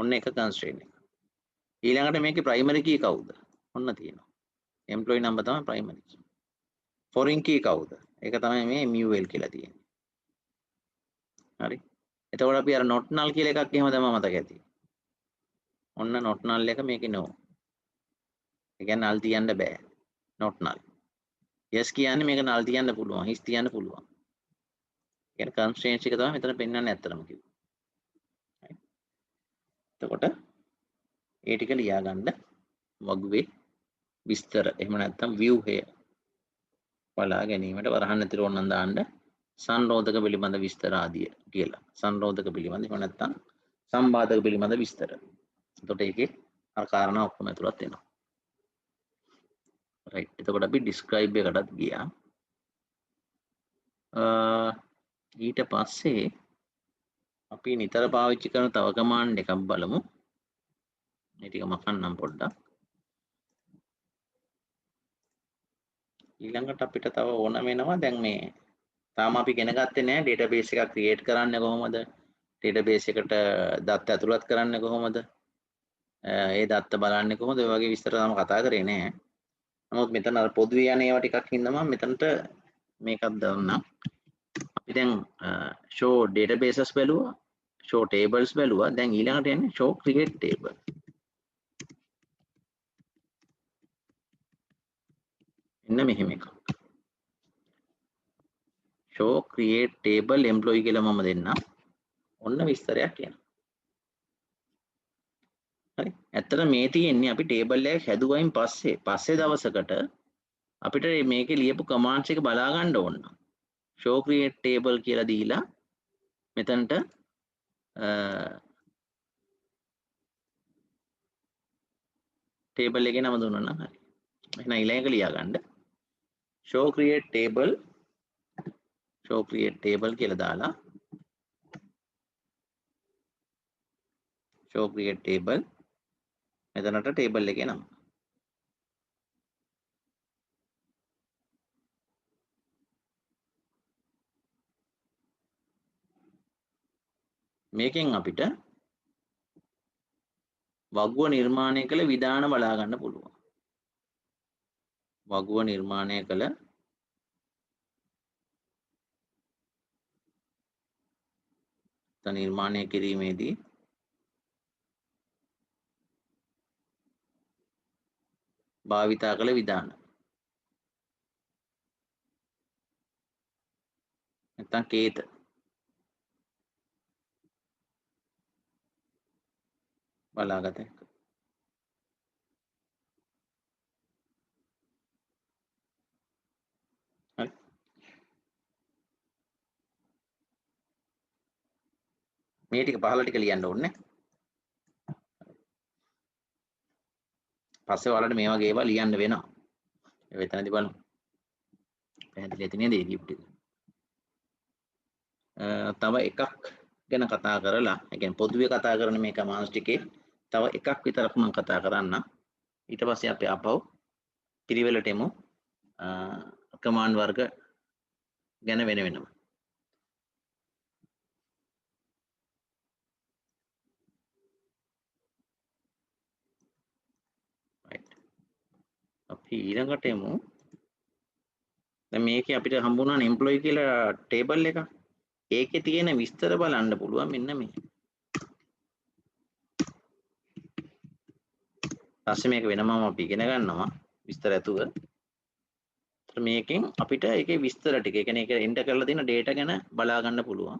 ඔන්න එක constraint එක. ඊළඟට මේකේ primary key කවුද? ඔන්න තියෙනවා. employee number තමයි primary key. foreign key කවුද? ඒක තමයි මේ mul කියලා තියෙන්නේ. හරි. එතකොට අපි අර not null කියලා එකක් එහෙම දැම්ම මතක ඇති. ඔන්න not null එක මේකේ no. ඒ කියන්නේ null තියන්න බෑ. not null. yes කියන්නේ මේක null තියන්න පුළුවන්. his තියන්න පුළුවන්. ඒ කියන්නේ constraints එක තමයි මෙතන පෙන්වන්නේ ඇත්තටම කිව්වොත්. හරි. එතකොට ඒ ටික ලියා ගන්න වගුවේ විස්තර එහෙම නැත්නම් view එක බලා ගැනීමට වරහන් ඇතුළේ ඕනනම් දාන්න සංරෝධක පිළිබඳ විස්තර ආදිය කියලා. සංරෝධක පිළිබඳ එහෙම නැත්නම් සම්බාධක පිළිබඳ විස්තර. එතකොට ඒකේ අර කාරණා ඔක්කොම ඇතුළත් වෙනවා. right. එතකොට අපි describe එකටත් ගියා. ඊට පස්සේ අපි නිතර පාවිච්චි කරන තව කමාන්ඩ් එකක් බලමු. මේ ටික මකන්නම් පොඩ්ඩක්. ඊළඟට අපිට තව ඕන වෙනවා දැන් මේ තාම අපි ඉගෙන ගත්තේ නැහැ database එකක් create කරන්නේ කොහොමද? database එකට දත්ත ඇතුළත් කරන්නේ කොහොමද? ඒ දත්ත බලන්නේ කොහොමද? ඔය වගේ විස්තර තාම කතා කරේ නැහැ. නමුත් මෙතන අර පොදුවේ යන ඒවා ටිකක් හින්දා මම මෙතනට මේකක් දාන්නම්. අපි දැන් show databases බැලුවා, show tables බැලුවා. දැන් ඊළඟට යන්නේ show create table. එන්න මෙහෙම එකක්. show create table employee කියලා මම දෙන්නම්. ඔන්න විස්තරයක් කියනවා. හරි. ඇත්තට මේ තියෙන්නේ අපි table එකක් හැදුවයින් පස්සේ දවසකට අපිට මේකේ ලියපු commands එක බලා ගන්න ඕන. show create table කියලා දීලා මෙතනට table එකේ නම දුන්නා නම් හරි. එහෙනම් ඊළඟ එක ලියා ගන්න. show create table කියලා දාලා show create table මෙතනට table එකේ නම. මේකෙන් අපිට වගුව නිර්මාණය කළ විධාන බලා ගන්න පුළුවන්. වගුව නිර්මාණය කළ නිර්මාණය කිරීමේදී භාවිතා කළ විධාන. නැත්නම් කේත. බලාගත හැක. හරි. මේ ටික පහළ ටික ලියන්න ඕනේ. පස්සේ ඔයාලට මේ වගේ ඒවා ලියන්න වෙනවා. ඒ වෙතනදී බලමු. පැහැදිලි ඇති නේද ඒ ටික? තව එකක් ගැන කතා කරලා, ඒ කියන්නේ පොදුවේ කතා කරන මේ කමාන්ඩ්ස් ටිකේ තව එකක් විතරක් මම කතා කරන්න. ඊට පස්සේ අපි ආපහු පිළිවෙලට එමු. කමාන්ඩ් වර්ග ගැන වෙන වෙනම. right. අපි ඊළඟට එමු. දැන් මේකේ අපිට හම්බුණානේ එම්ප්ලොයි කියලා ටේබල් එකක්. ඒකේ තියෙන විස්තර බලන්න පුළුවන් මෙන්න මේ. පස්සේ මේක වෙනමම අපි ඉගෙන ගන්නවා විස්තර ඇතුව. මේකෙන් අපිට ඒකේ විස්තර ටික, ඒ කියන්නේ ඒක එන්ටර් කරලා තියෙන data ගැන බලා ගන්න පුළුවන්.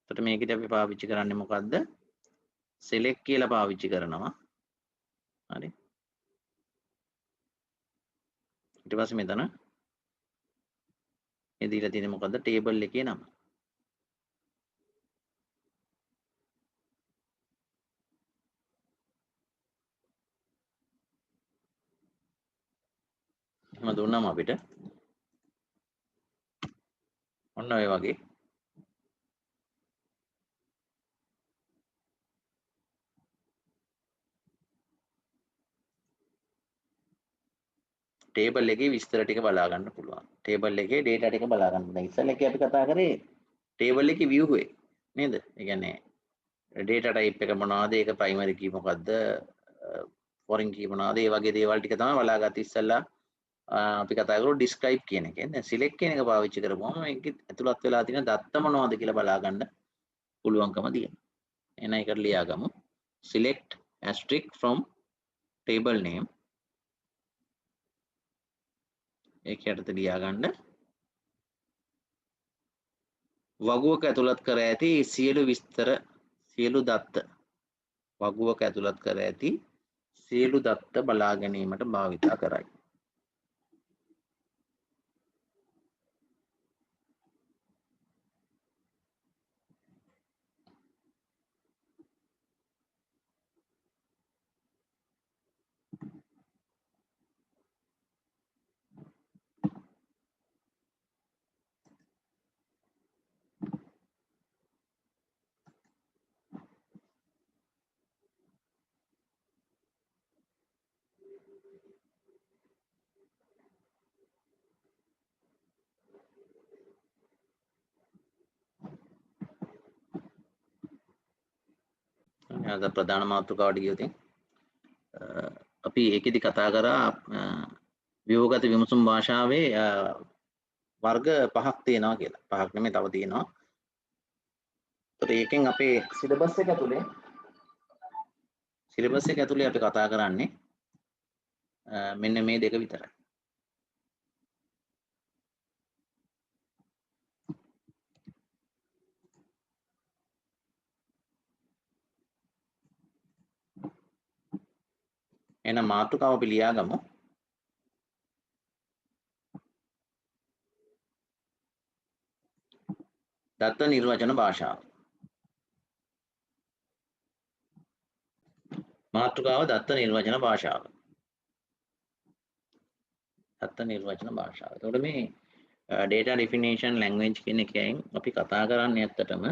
එතකොට මේකෙදි අපි පාවිච්චි කරන්නේ මොකද්ද? select කියලා පාවිච්චි කරනවා. හරි. ඊට පස්සේ මෙතන මේ දීලා තියෙන්නේ මොකද්ද? table එකේ නම. එහෙම දුන්නාම අපිට ඔන්න ඔය වගේ ටේබල් එකේ විස්තර ටික බලා ගන්න පුළුවන්. ටේබල් එකේ data ටික බලා ගන්න. දැන් ඉස්සෙල්ලා එකේ අපි කතා කරේ ටේබල් එකේ view එක නේද? ඒ කියන්නේ data type එක මොනවද? ඒක primary key මොකද්ද? foreign key මොනවද? ඒ වගේ දේවල් ටික තමයි බලාගත්තේ ඉස්සෙල්ලා. අපි කතා කරමු describe කියන එකෙන්. දැන් select කියන එක පාවිච්චි කරපුවම මේකෙ ඇතුළත් වෙලා තියෙන දත්ත මොනවද කියලා බලා ගන්න පුළුවන්කම තියෙනවා. එහෙනම් ඒකට ලියාගමු. select asterisk from table name. ඒක යටතේ ලියා ගන්න. වගුවක ඇතුළත් කර ඇති සියලු විස්තර, සියලු දත්ත වගුවක ඇතුළත් කර ඇති සියලු දත්ත බලා ගැනීමට භාවිතා කරයි. අද ප්‍රධාන මාතෘකාවට ගියොත් අපි ඒකෙදි කතා කරා ව්‍යුහගත විමසුම් භාෂාවේ වර්ග 5ක් තියෙනවා කියලා. 5ක් නෙමෙයි තව තියෙනවා. ඒත් ඒකෙන් අපේ සිලබස් එක ඇතුලේ අපි කතා කරන්නේ මෙන්න මේ දෙක විතරයි. එහෙනම් මාතෘකාව අපි ලියාගමු. දත්ත නිර්වචන භාෂාව. මාතෘකාව දත්ත නිර්වචන භාෂාව. දත්ත නිර්වචන භාෂාව. එතකොට මේ data definition language කියන එකෙන් අපි කතා කරන්නේ ඇත්තටම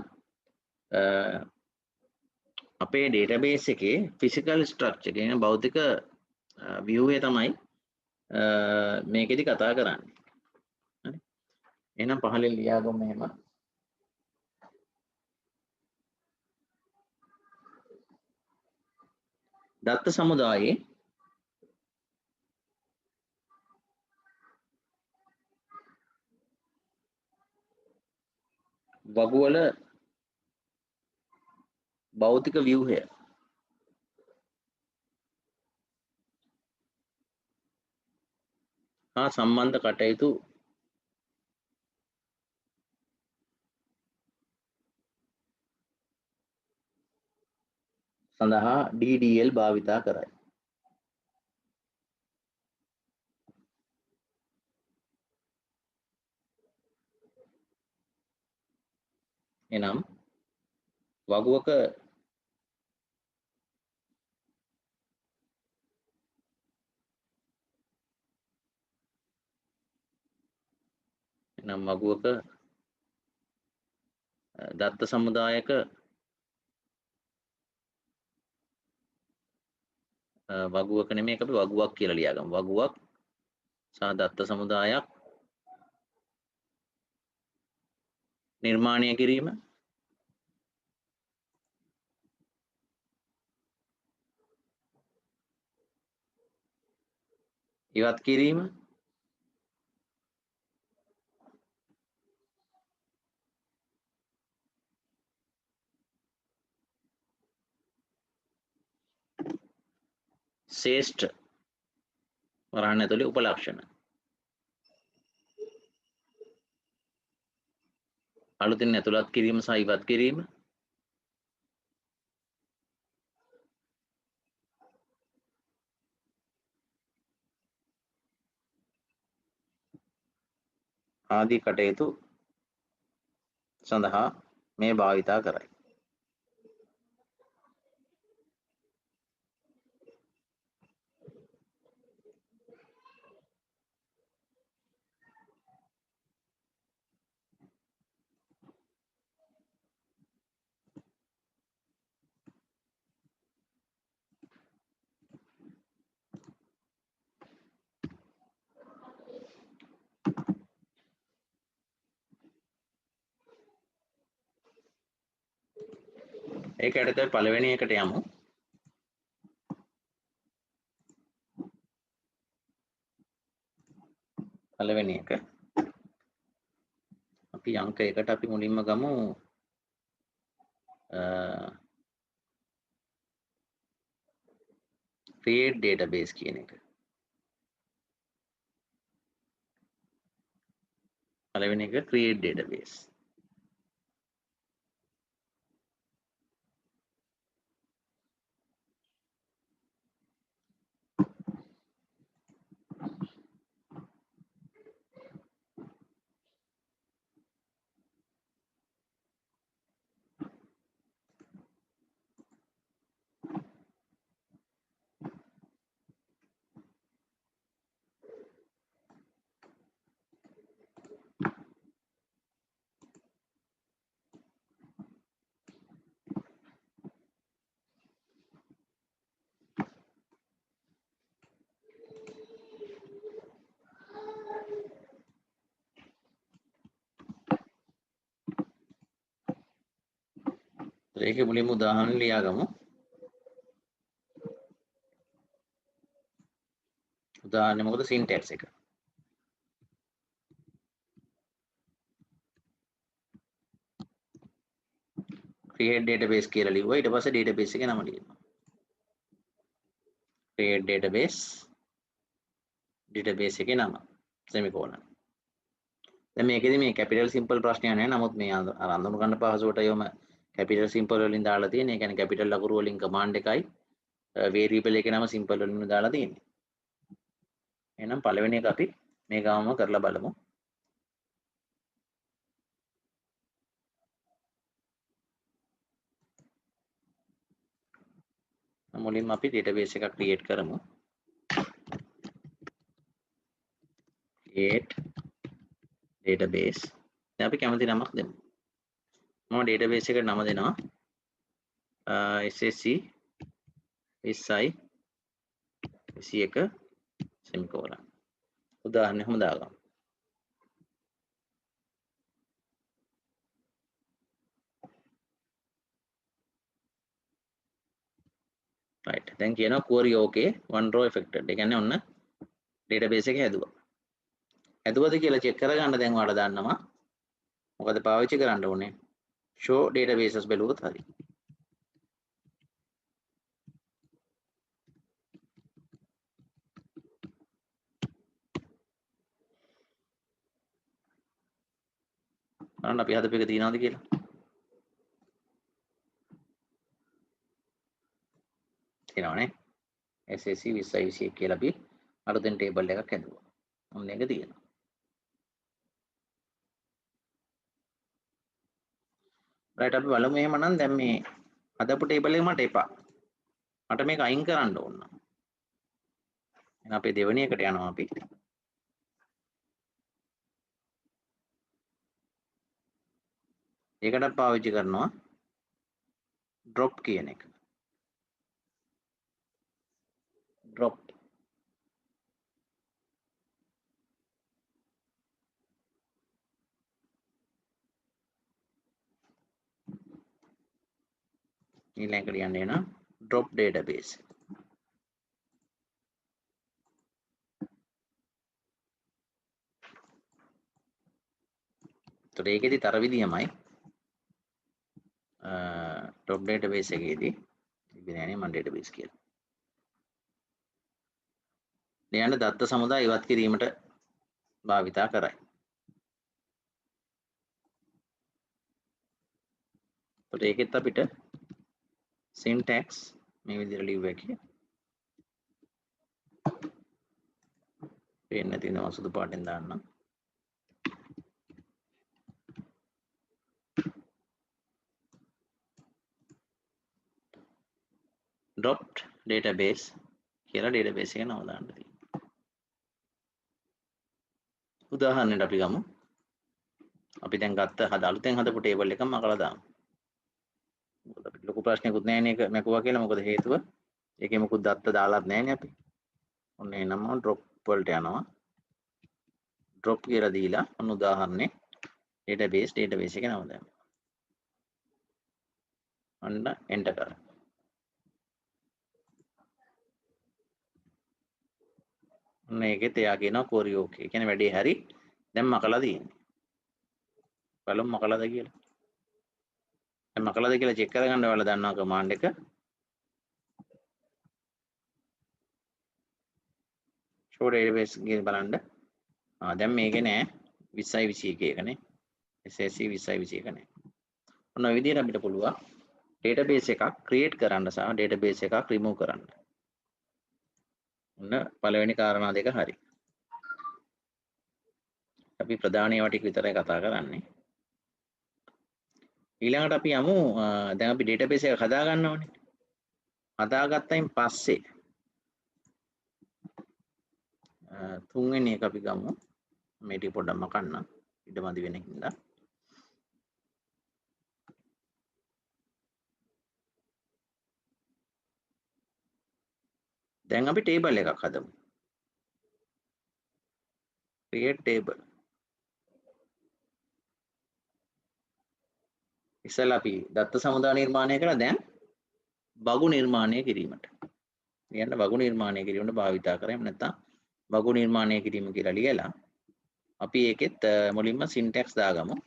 අපේ database එකේ physical structure කියන භෞතික view එක තමයි මේකෙදි කතා කරන්නේ. හරි. එහෙනම් පහලින් ලියාගමු එහෙම. දත්ත සමුදායේ වගුවල භෞතික ව්‍යුහය හා සම්බන්ධ කටයුතු සඳහා DDL භාවිතා කරයි. එනම් වගුවක දත්ත සමුදායක වගුවක නෙමෙයි අපි වගුවක් කියලා ලියාගමු. වගුවක් සහ දත්ත සමුදායක් නිර්මාණය කිරීම ඉවත් කිරීම ශ්‍රේෂ්ඨ වරහන් ඇතුලේ උපලක්ෂණ අලුතින් ඇතුළත් කිරීම සහ ඉවත් කිරීම ආදී කටයුතු සඳහා මේ භාවිතා කරයි. ඒක ඇත්තට පළවෙනි එකට යමු. පළවෙනි එක අපි අංක 1ට අපි මුලින්ම ගමු create database කියන එක. පළවෙනි එක create database. ඒකේ මුලින්ම උදාහරණ ලියාගමු. උදාහරණය මොකද syntax එක. create database කියලා ලිව්වා. ඊට පස්සේ database එකේ නම ලියනවා. create database එකේ නම semicolon. දැන් මේකෙදි මේ capital simple ප්‍රශ්නයක් නැහැ. නමුත් මේ අඳුන ගන්න පහසුවට යොම capital simple වලින් දාලා තියෙන. ඒ කියන්නේ capital ලකුණු වලින් command එකයි variable එකේ නම simple වලින් දාලා තියෙන්නේ. එහෙනම් පළවෙනි එක අපි මේ ගාමම කරලා බලමු. මුලින්ම අපි database එකක් create කරමු. create database. දැන් අපි කැමති නමක් දෙමු. මම database එකට නම දෙනවා SSC SI 21 semicolon. උදාහරණයක් දාගමු. right. දැන් කියනවා query okay one row affected. ඒ කියන්නේ ඔන්න database එක හැදුවා. හැදුවද කියලා check කරගන්න දැන් ඔයාලා දන්නවා. මොකද පාවිච්චි කරන්න ඕනේ show databases බැලුවොත් හරි. බලන්න අපි හදපු එක තියනවාද කියලා. තියෙනවානේ. SAC 2021 කියලා අපි අලුතෙන් ටේබල් එකක් හැදුවා. ඔන්න ඒක තියෙනවා. රයිට් අපි බලමු එහෙමනම් දැන් මේ හදපු ටේබල් එක මට එපා. මට මේක අයින් කරන්න ඕන. එහෙනම් අපේ දෙවෙනි එකට යනවා අපි. ඒකට පාවිච්චි කරනවා drop කියන එක. drop ඊළඟට යන්නේ නා drop database. ඒතර ඒකෙදි තර විදියමයි drop database එකේදී ඉතින් මම database කියලා. ලියන්න දත්ත සමුදා ඉවත් කිරීමට භාවිතා කරයි. ඒතර ඒකෙත් අපිට syntax මේ විදිහට ලිව්ව එකේ පේන්න තියෙනවා සුදු පාටෙන් දාන්න. dropped database කියලා database එක නම දාන්න තියෙනවා. උදාහරණයක් අපි ගමු. අපි දැන් ගත්ත අලුතෙන් හදපු ටේබල් එකම මකලා දාමු. මොකද අපිට ලොකු ප්‍රශ්නයක්වත් නැහැ නේ ඒක මැකුවා කියලා. මොකද හේතුව ඒකේ මොකුත් දත්ත දාලාත් නැහැ නේ අපි. ඔන්න එනම drop වලට යනවා. drop කියලා දීලා ඔන්න උදාහරණේ database එකේ නම දාමු. ඔන්න enter කරමු. ඔන්න ඒකෙත් එයා කියනවා query okay. ඒ කියන්නේ වැඩේ හරි. දැන් මකලා තියෙන්නේ. බලමු මකලාද කියලා. දැන් මකලාද කියලා චෙක් කරගන්න ඔයාලා දන්නවා කමාන්ඩ් එක. show database එකේ බලන්න. දැන් මේකේ නෑ 2021 එකනේ. SAC 2021 නෑ. ඔන්න ඔය විදිහට අපිට පුළුවන් database එකක් create කරන්න සහ database එකක් remove කරන්න. ඔන්න පළවෙනි කාරණා දෙක හරි. අපි ප්‍රධාන ඒවා ටික විතරයි කතා කරන්නේ. ඊළඟට අපි යමු දැන් අපි database එක හදා ගන්න ඕනේ. හදාගත්තයින් පස්සේ තුන්වෙනි එක අපි ගමු. මේ ටික පොඩ්ඩක් මකන්න. ඉඩමදි වෙන හින්දා. දැන් අපි table එකක් හදමු. create table. ඉස්සෙල්ලා අපි දත්ත සමුදා නිර්මාණය කරලා දැන් බගු නිර්මාණය කිරීමට. කියන්න බගු නිර්මාණය කිරීමට භාවිතා කරා. එහෙම නැත්නම් බගු නිර්මාණය කිරීම කියලා ලියලා අපි ඒකෙත් මුලින්ම syntax දාගමු.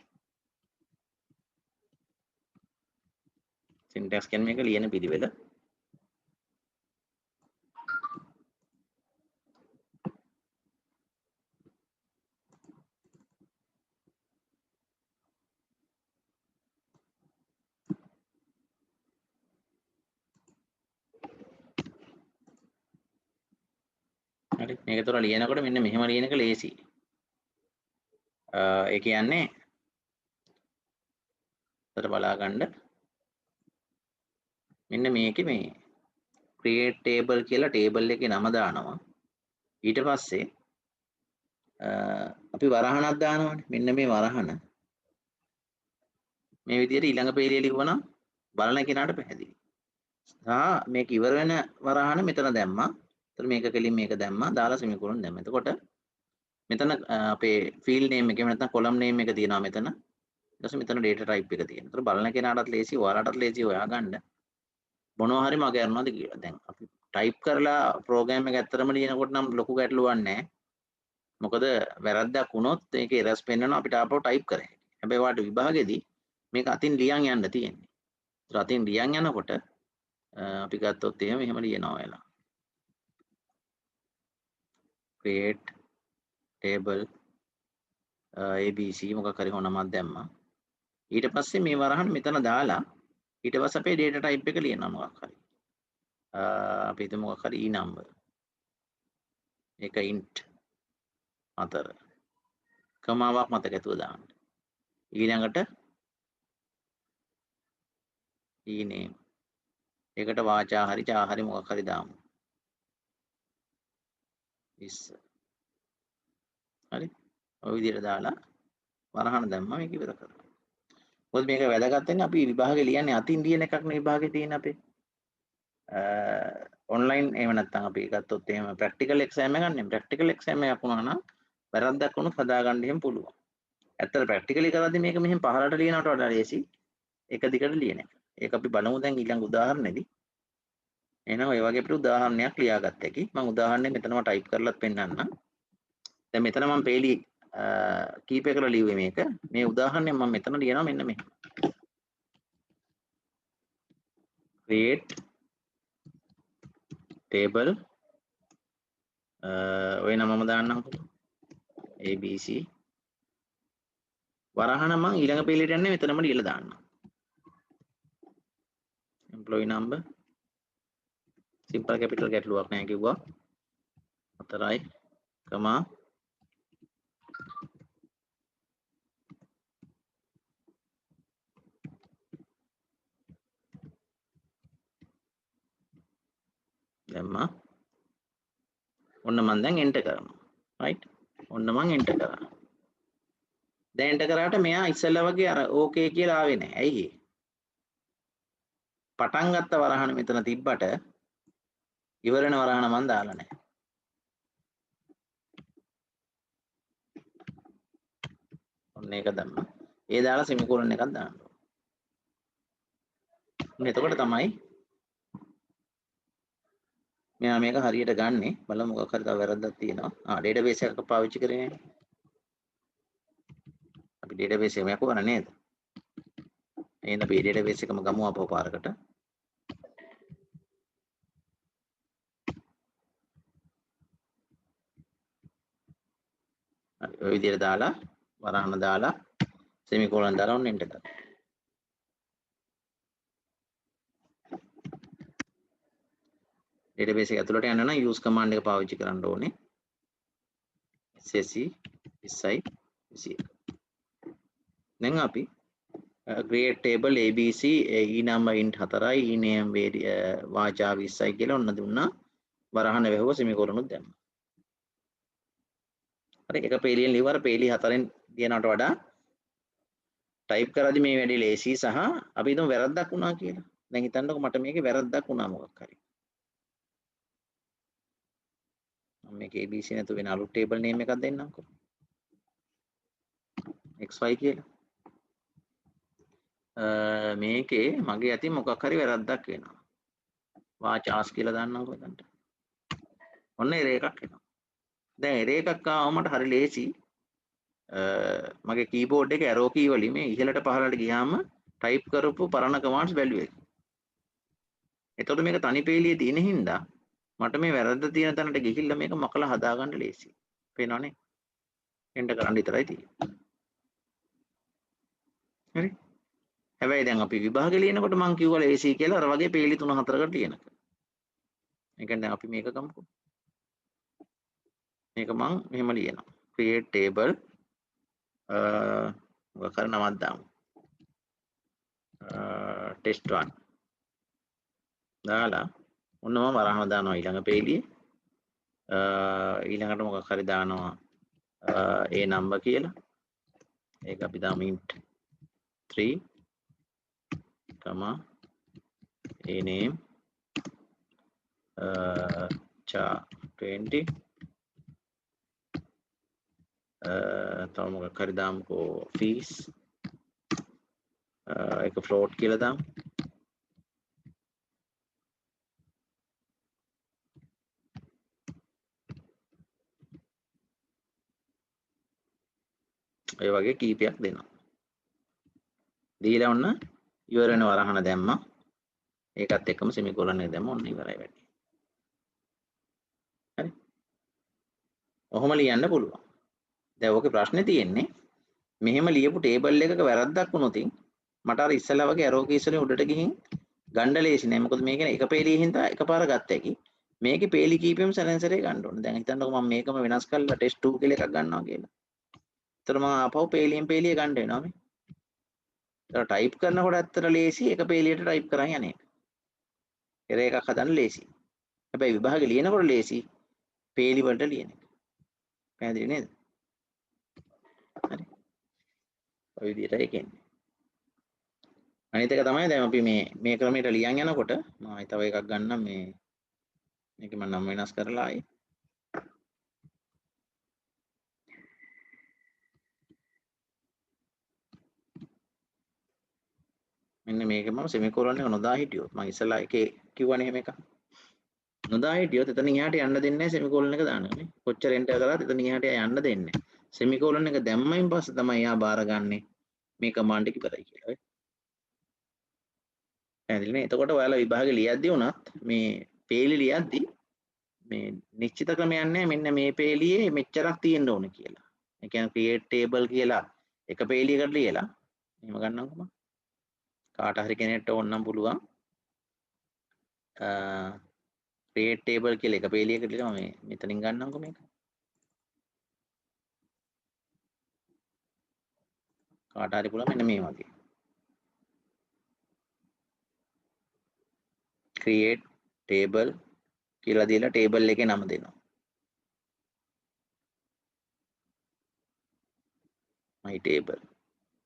syntax කියන්නේ මේක ලියන පිළිවෙල. හරි මේක තොර ලියනකොට මෙන්න මෙහෙම ලියන එක ලේසි. ඒ කියන්නේ උතර බලා ගන්න මෙන්න මේකේ මේ create table කියලා table එකේ නම දානවා. ඊට පස්සේ අපි වරහණක් දානවානේ. මෙන්න මේ වරහණ මේ විදිහට ඊළඟ පේලිය ලිව්වනම් බලන කෙනාට පැහැදිලි. මේක ඉවර වෙන වරහණ මෙතන දැම්මා. එතකොට මේක කෙලින් මේක දැම්මා. දාලා semicolon දැම්මා. එතකොට මෙතන අපේ field name එක නැත්නම් column name එක තියෙනවා මෙතන. ඊට පස්සේ මෙතන data type එක තියෙනවා. එතකොට බලන කෙනාටත් ලේසි, ඔයාලටත් ලේසි හොයාගන්න මොනවා හරි මග යනවාද කියලා. දැන් අපි type කරලා program එක ඇත්තටම ලියනකොට නම් ලොකු ගැටලුවක් නැහැ. මොකද වැරද්දක් වුණොත් ඒකේ errors පෙන්නනවා අපිට ආපහු type කර හැකියි. හැබැයි ඔයාලට විභාගෙදී මේක අතින් ලියන් යන්න තියෙන්නේ. ඒතර අතින් ලියන් යනකොට අපි ගත්තොත් එහෙම ලියනවා වෙලා. create table ABC මොකක් හරි හොනමක් දැම්මා. ඊට පස්සේ මේ වරහන් මෙතන දාලා ඊට පස්සේ අපේ data type එක ලියනවා මොකක් හරි. අපි හිතමු මොකක් හරි e number. ඒක int 4. කමාවක් මතක ඇතුව දාන්න. ඊළඟට e name. ඒකට වාචා හරි චා හරි මොකක් හරි දාමු. හරි. ඔය විදිහට දාලා වරහන දැම්මා මේක ඉවර කරා. මොකද මේක වැදගත් වෙන්නේ අපි විභාගේ ලියන්නේ අතින් ලියන එකක් නේ විභාගේ තියෙන අපේ. ඔන්ලයින් එහෙම නැත්නම් අපි ගත්තොත් එහෙම ප්‍රැක්ටිකල් එක්සෑම් එකක් නේ. ප්‍රැක්ටිකල් එක්සෑම් එකක් වුණා නම් වැරද්දක් වුණොත් හදාගන්න එහෙම පුළුවන්. ඇත්තට ප්‍රැක්ටිකලි කරද්දී මේක මෙහෙම පහලට ලියනවට වඩා ලේසි එක දිගට ලියන එක. ඒක අපි බලමු දැන් ඊළඟ උදාහරණෙදී. එහෙනම් ඔය වගේ අපිට උදාහරණයක් ලියාගත්ත හැකි. මම උදාහරණය මෙතනම ටයිප් කරලාත් පෙන්නන්නම්. දැන් මෙතන මම පේලි කීපයකට ලිව්වේ මේක. මේ උදාහරණය මම මෙතන ලියනවා මෙන්න මෙහෙම. create table ඔය නමම දාන්නම්කෝ. ABC වරහන මම ඊළඟ පේලියට යන්නේ මෙතනම ලියලා දාන්නම්. employee number simple capital ගැටලුවක් නැහැ කිව්වා. 4යි කමා දැම්මා. ඔන්න මම දැන් enter කරනවා. right ඔන්න මම enter කරා. දැන් enter කරාට මෙයා ඉස්සෙල්ලා වගේ අර okay කියලා ආවේ නැහැ. ඇයි ඒ? පටන් ගත්ත වරහන මෙතන තිබ්බට ඉවර වෙන වරහන මම දාලා නැහැ. ඔන්න ඒක දැම්මා. ඒ දාලා semicolon එකක් දාන්න ඕනේ. එතකොට තමයි මෙයා මේක හරියට ගන්නෙ. බලමු මොකක් හරි තව වැරද්දක් තියෙනවා. database එකක් පාවිච්චි කරේ නේ. අපි database එක මැකුවා නේද? එහෙනම් අපි database එකම ගමු අපව පාරකට. හරි ඔය විදිහට දාලා වරහන දාලා semicolon දාලා ඔන්න enter කරා. database එක ඇතුළට යන්න නම් use command එක පාවිච්චි කරන්න ඕනේ. SSE SI දැන් අපි create table ABC e number int 4යි e name වාචා 20යි කියලා ඔන්න දුන්නා. වරහන වැහුවා semicolon උත් දැම්මා. හරි එක පේලියෙන් ලිව්වා. අර පේලි 4ෙන් ලියනවට වඩා ටයිප් කරද්දි මේ වැඩි ලේසි සහ අපි හිතමු වැරද්දක් වුණා කියලා. දැන් හිතන්නකෝ මට මේකේ වැරද්දක් වුණා මොකක් හරි. මම මේක ABC නැතුව වෙන අලුත් ටේබල් නේම් එකක් දෙන්නම්කෝ. XY කියලා. මේකේ මගේ අතින් මොකක් හරි වැරද්දක් වෙනවා. වාචාස් කියලා දාන්නම්කෝ එතනට. ඔන්න error එකක් එනවා. දැන් error එකක් ආවම මට හරි ලේසි. මගේ කීබෝඩ් එකේ arrow key වලින් මේ ඉහළට පහළට ගියාම ටයිප් කරපු පරණ කමාන්ඩ්ස් බැලුවේ. එතකොට මේක තනි පේලියේ තියෙන හින්දා මට මේ වැරද්ද තියෙන තැනට ගිහිල්ලා මේක මකලා හදාගන්න ලේසි. පේනවනේ? එන්ටර් කරන්න විතරයි තියෙන්නේ. හරි? හැබැයි දැන් අපි විභාගේ ලියනකොට මම කිව්වා ලේසි කියලා අර වගේ පේලි 3-4කට ලියනක. ඒ කියන්නේ අපි මේක ගමුකෝ. මේක මම මෙහෙම ලියනවා. create table මොකක් හරි නමක් දාමු. test1 දාලා ඔන්න මම වරහන දානවා ඊළඟ පේලියේ. ඊළඟට මොකක් හරි දානවා a number කියලා. ඒක අපි දාමු int 3 comma a name cha 20 තව මොකක් හරි දාමුකෝ fees ඒක float කියලා දාමු. ඔය වගේ කීපයක් දෙනවා. දීලා ඔන්න ඉවර වෙන වරහන දැම්මා. ඒකත් එක්කම semicolon එක දැම්මා. ඔන්න ඉවරයි වැඩේ. හරි. ඔහොම ලියන්න පුළුවන්. දැන් ඕකේ ප්‍රශ්නේ තියෙන්නේ මෙහෙම ලියපු ටේබල් එකක වැරද්දක් වුණොත් මට අර ඉස්සලා වගේ ඇරෝ කීස් වලින් උඩට ගිහින් ගන්න ලේසි නෑ. මොකද මේක එක පේලියේ හින්දා එකපාර ගත්ත හැකි. මේකේ පේලි කීපෙම සැරෙන් ගන්න ඕනේ. දැන් හිතන්නකෝ මම මේකම වෙනස් කරලා ටෙස්ට් 2 කියලා එකක් ගන්නවා කියලා. එතකොට මම ආපහු පේලියෙන් පේලිය ගන්න වෙනවා මේ. ඒක ටයිප් කරනකොට ඇත්තට ලේසි එක පේලියට ටයිප් කරන් යන්නේ. පෙර එකක් හදන්න ලේසි. හැබැයි විභාගෙ ලියනකොට ලේසි පේලි වලට ලියන එක. පැහැදිලි නේද? හරි. ඔය විදිහට ඒකෙන්නේ. අනිත් එක තමයි දැන් අපි මේ ක්‍රමයට ලියන් යනකොට මම තව එකක් ගන්නම් මේක මම නම් වෙනස් කරලා ආයේ මෙන්න මේක මම සෙමිකෝලන් එක නොදා හිටියොත් මම ඉස්සලා එකේ කිව්වනේ එහෙම එකක් නොදා හිටියොත් එතන ඉහාට යන්න දෙන්නේ නැහැ සෙමිකෝලන් එක දානනේ කොච්චර එන්ටර් කරාද එතන ඉහාට යන්න දෙන්නේ සෙමිකෝලන් එක දැම්මයින් පස්සේ තමයි යා බාරගන්නේ මේ කමාන්ඩ් එක ඉවරයි කියලා නේ පැහැදිලි නේ එතකොට ඔයාලා විභාගෙ ලියද්දී උනත් මේ පේලි ලියද්දී මේ නිශ්චිත ක්‍රමයක් නැහැ මෙන්න මේ පේලියේ මෙච්චරක් තියෙන්න ඕනේ කියලා ඒ කියන්නේ ක්‍රියේට් ටේබල් කියලා එක පේලියකට ලියලා එහෙම ගන්නම්කෝ මම කාට හරි කෙනෙක්ට ඕන නම් පුළුවන් ක්‍රියේට් ටේබල් කියලා එක පේලියකට ලියලා මම මෙතනින් ගන්නම්කෝ මේක කාට හරි පුළුවන් මෙන්න මේ වගේ ක්‍රියේට් ටේබල් කියලා දීලා ටේබල් එකේ නම දෙනවා my table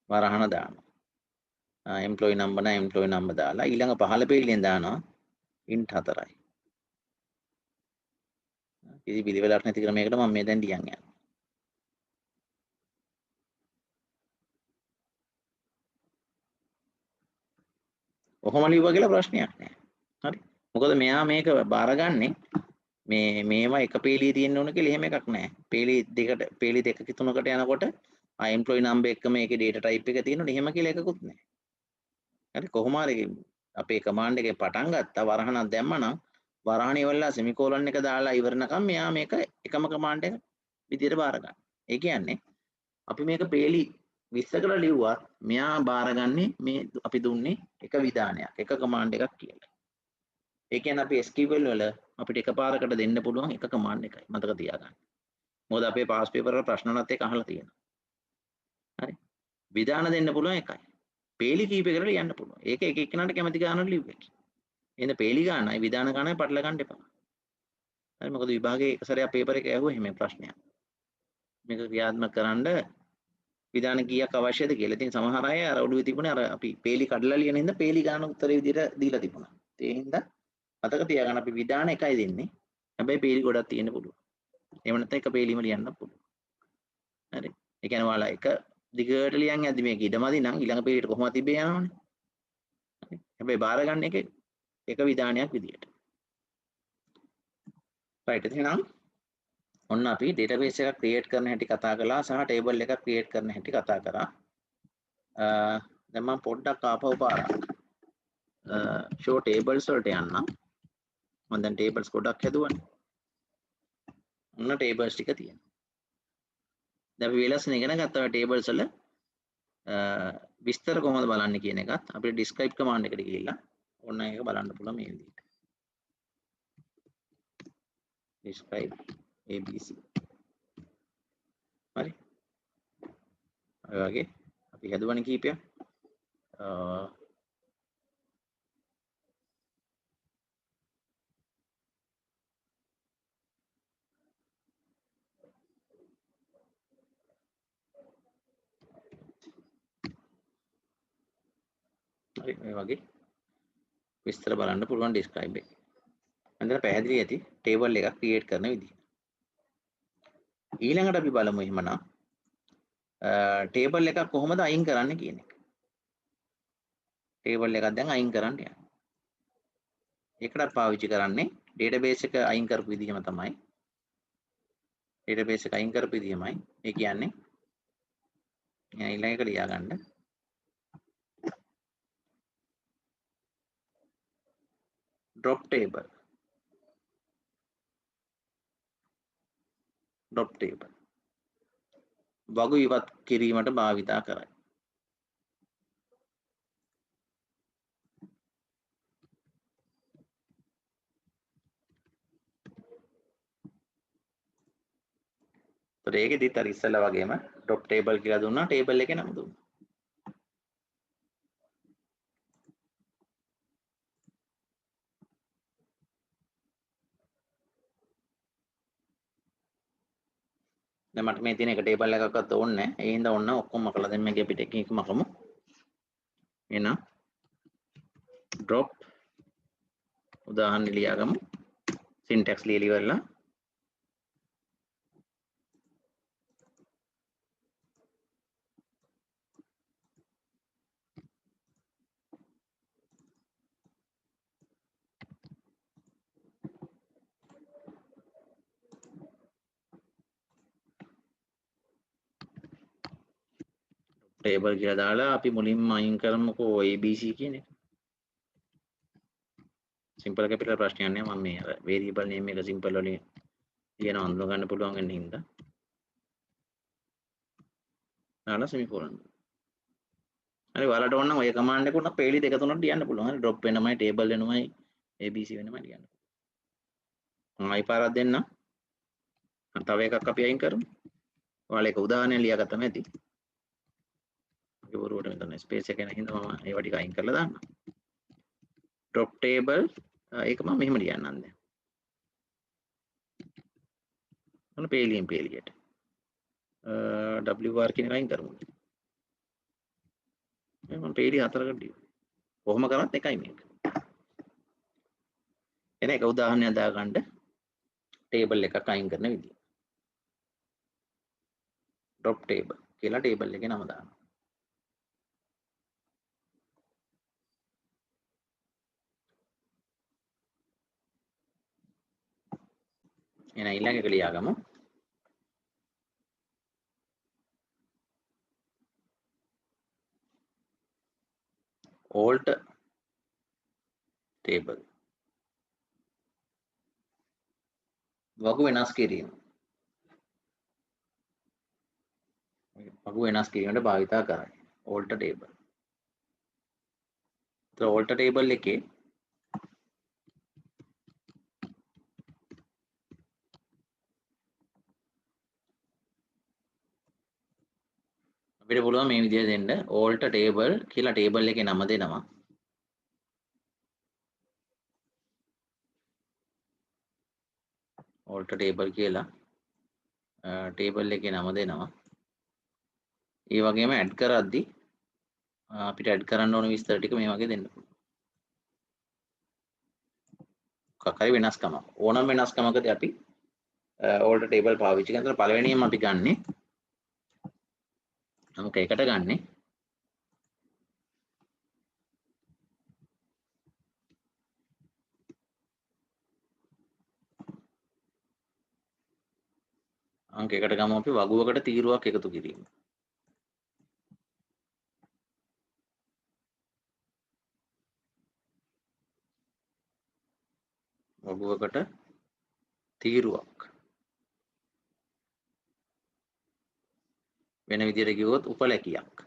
වරහන දානවා එම්ප්ලොයි නම්බර් නම් එම්ප්ලොයි නම්බර් දාලා ඊළඟ පහළ පේලියෙන් දානවා int 4යි කිසි පිළිවෙලක් නැති ක්‍රමයකට මම මේ දැන් ලියන් යනවා ඔහොම ලියුවා කියලා ප්‍රශ්නයක් නැහැ හරි මොකද මෙයා මේක බාරගන්නේ මේවා එක පේලියේ තියෙන්න ඕන කියලා එහෙම එකක් නැහැ පේලි දෙකක තුනකට යනකොට එම්ප්ලොයි නම්බර් එක මේකේ data type එක තියෙනවනේ එහෙම කියලා එකකුත් නැහැ හරි කොහොම හරි අපේ කමාන්ඩ් එකේ පටන් ගත්තා වරහනක් දැම්මනම් වරහණ ඉවරලා සෙමිකෝලන් එක දාලා ඉවරනකම් මෙයා මේක එකම කමාන්ඩ් එක විදියට බාර ගන්න. ඒ කියන්නේ අපි මේක පේලි 20කට ලිව්වත් මෙයා බාරගන්නේ මේ අපි දුන්නේ එක විධානයක් එක කමාන්ඩ් එකක් කියලා. ඒ කියන්නේ අපි SQL වල අපිට එකපාරකට දෙන්න පුළුවන් එක කමාන්ඩ් එකයි මතක තියාගන්න. මොකද අපේ පාස් පේපර් වල ප්‍රශ්නලත් ඒක අහලා තියෙනවා. හරි. විධාන දෙන්න පුළුවන් එකයි. පේලි කීපයකට ලියන්න පුළුවන්. ඒක එක එක්කෙනාට කැමති ගානකට ලිව්වා. එහෙනම් පේලි ගානයි විධාන ගානයි පටල ගන්න එපා. හරි මොකද විභාගයේ එක සැරයක් පේපර් එක ඇහුවා එහෙම ප්‍රශ්නයක්. මේක ක්‍රියාත්මක කරන්න විධාන කීයක් අවශ්‍යද කියලා. ඉතින් සමහර අය අර ඔළුවේ තිබුණේ අර අපි පේලි කඩලා ලියන හින්දා පේලි ගාන උත්තරේ විදිහට දීලා තිබුණා. ඒ හින්දා මතක තියාගන්න අපි විධාන එකයි දෙන්නේ. හැබැයි පේලි ගොඩක් තියෙන්න පුළුවන්. එහෙම නැත්නම් එක පේලිම ලියන්න පුළුවන්. හරි. ඒ කියන්නේ ඔයාලා එක දිගට ලියන් යද්දි මේක ඉඩමදි නම් ඊළඟ පේලියට කොහොමද තිබ්බේ යනවනේ. හරි. හැබැයි බාර ගන්න එක එක විධානයක් විදියට. රයිට් එහෙනම් ඔන්න අපි database එකක් create කරන හැටි කතා කළා සහ table එකක් create කරන හැටි කතා කරා. දැන් මම පොඩ්ඩක් ආපහු පාරක් show tables වලට යන්නම්. මම දැන් tables ගොඩක් හැදුවනේ. ඔන්න tables ටික තියෙනවා. දැන් අපි වෙලස්න ඉගෙන ගත්තා tables වල විස්තර කොහොමද බලන්නේ කියන එකත් අපිට describe command එකට ගිහිල්ලා ඔන්න ඒක බලන්න පුළුවන් මේ විදිහට. describe abc. හරි. ඔය වගේ අපි හැදුවනේ කීපයක්. හරි මේ වගේ විස්තර බලන්න පුළුවන් describe එකේ. මන්දර පැහැදිලි ඇති table එකක් create කරන විදිහ. ඊළඟට අපි බලමු එහෙමනම් table එකක් කොහොමද අයින් කරන්න කියන එක. table එකක් දැන් අයින් කරන්න යනවා. ඒකට පාවිච්චි කරන්නේ database එක අයින් කරපු විදිහම තමයි. database එක අයින් කරපු විදිහමයි. ඒ කියන්නේ ඊළඟ එක ලියා ගන්න. drop table. drop table. වගු ඉවත් කිරීමට භාවිතා කරයි. ඒතර ඒකෙදිත් අර ඉස්සෙල්ලා වගේම drop table කියලා දුන්නා table එකේ නම දුන්නා. දැන් මට මේ තියෙන එක table එකක්වත් ඕනේ නැහැ. ඒ හින්දා ඔන්න ඔක්කොම කළා. දැන් මේක අපි ටෙක්නික් මකමු. එහෙනම් drop උදාහරණ ලියාගමු. syntax ලියලි ඉවරලා table කියලා දාලා අපි මුලින්ම අයින් කරමුකෝ ABC කියන එක. simple capital ප්‍රශ්නයක් නෑ මම මේ අර variable name එක simple වලින් කියන අඳුන ගන්න පුළුවන් වෙන හින්දා. දාලා semicolon. හරි ඔයාලට ඕන නම් ඔය command එක උනත් පේලි දෙක තුනක් ලියන්න පුළුවන්. හරි drop වෙනමයි table වෙනමයි ABC වෙනමයි ලියන්න. මම ආයි පාරක් දෙන්න. තව එකක් අපි අයින් කරමු. ඔයාලා ඒක උදාහරණයක් ලියාගත්තම ඇති. බොරුවට මෙතන ස්පේස් එක නැහින්ද මම ඒවා ටික අයින් කරලා දාන්න. drop table ඒක මම මෙහෙම ලියන්නම් දැන්. මොන පේලියෙන් පේලියට. WR කියන එක අයින් කරමු. මම පේලි හතරකට ලියුවා. කොහොම කරත් එකයි මේක. එන එක උදාහරණයක් දාගන්න table එකක් අයින් කරන විදිය. drop table කියලා table එකේ නම දානවා. එන ඊළඟ එක ලියාගමු. alt table වගු වෙනස් කිරීම. වගු වෙනස් කිරීමට භාවිතා කරයි. alt table. તો alt table එකේ අපිට පුළුවන් මේ විදිහට දෙන්න alt table කියලා table එකේ නම දෙනවා. alt table කියලා table එකේ නම දෙනවා. ඒ වගේම add කරද්දි අපිට add කරන්න ඕන විස්තර ටික මේ වගේ දෙන්න පුළුවන්. මොකක් හරි වෙනස්කමක්. ඕනම වෙනස්කමකදී අපි alt table පාවිච්චි කරන පළවෙනියෙන්ම අපි ගන්නේ අමුක එකට ගන්නේ අංක එකට ගමු අපි වගුවකට තීරුවක් එකතු කිරීම. වගුවකට තීරුවක් වෙන විදිහට කිව්වොත් උපලැකියක්.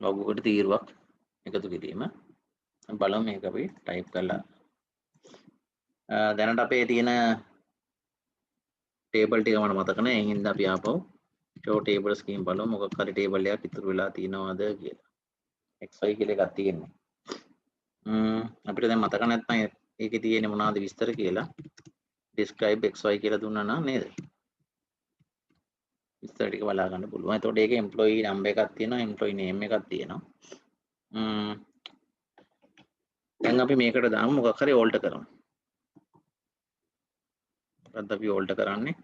වගුවකට තීරුවක් එකතු කිරීම. බලමු මේක අපි ටයිප් කරලා. දැනට අපේ තියෙන ටේබල් ටික මට මතක නැහැ. ඒ හින්දා අපි ආපහු show table scheme බලමු. මොකක් හරි ටේබල් එකක් ඉතුරු වෙලා තියෙනවද කියලා. xy කියලා එකක් තියෙන්නේ. අපිට දැන් මතක නැත්නම් ඒකේ තියෙන්නේ මොනවද විස්තර කියලා describe xy කියලා දුන්නා නම් නේද? විස්තර ටික බලා ගන්න පුළුවන්. එතකොට ඒකේ employee number එකක් තියෙනවා, employee name එකක් තියෙනවා. දැන් අපි මේකට දාමු මොකක් හරි alter කරමු. මොකක්ද අපි alter කරන්නේ?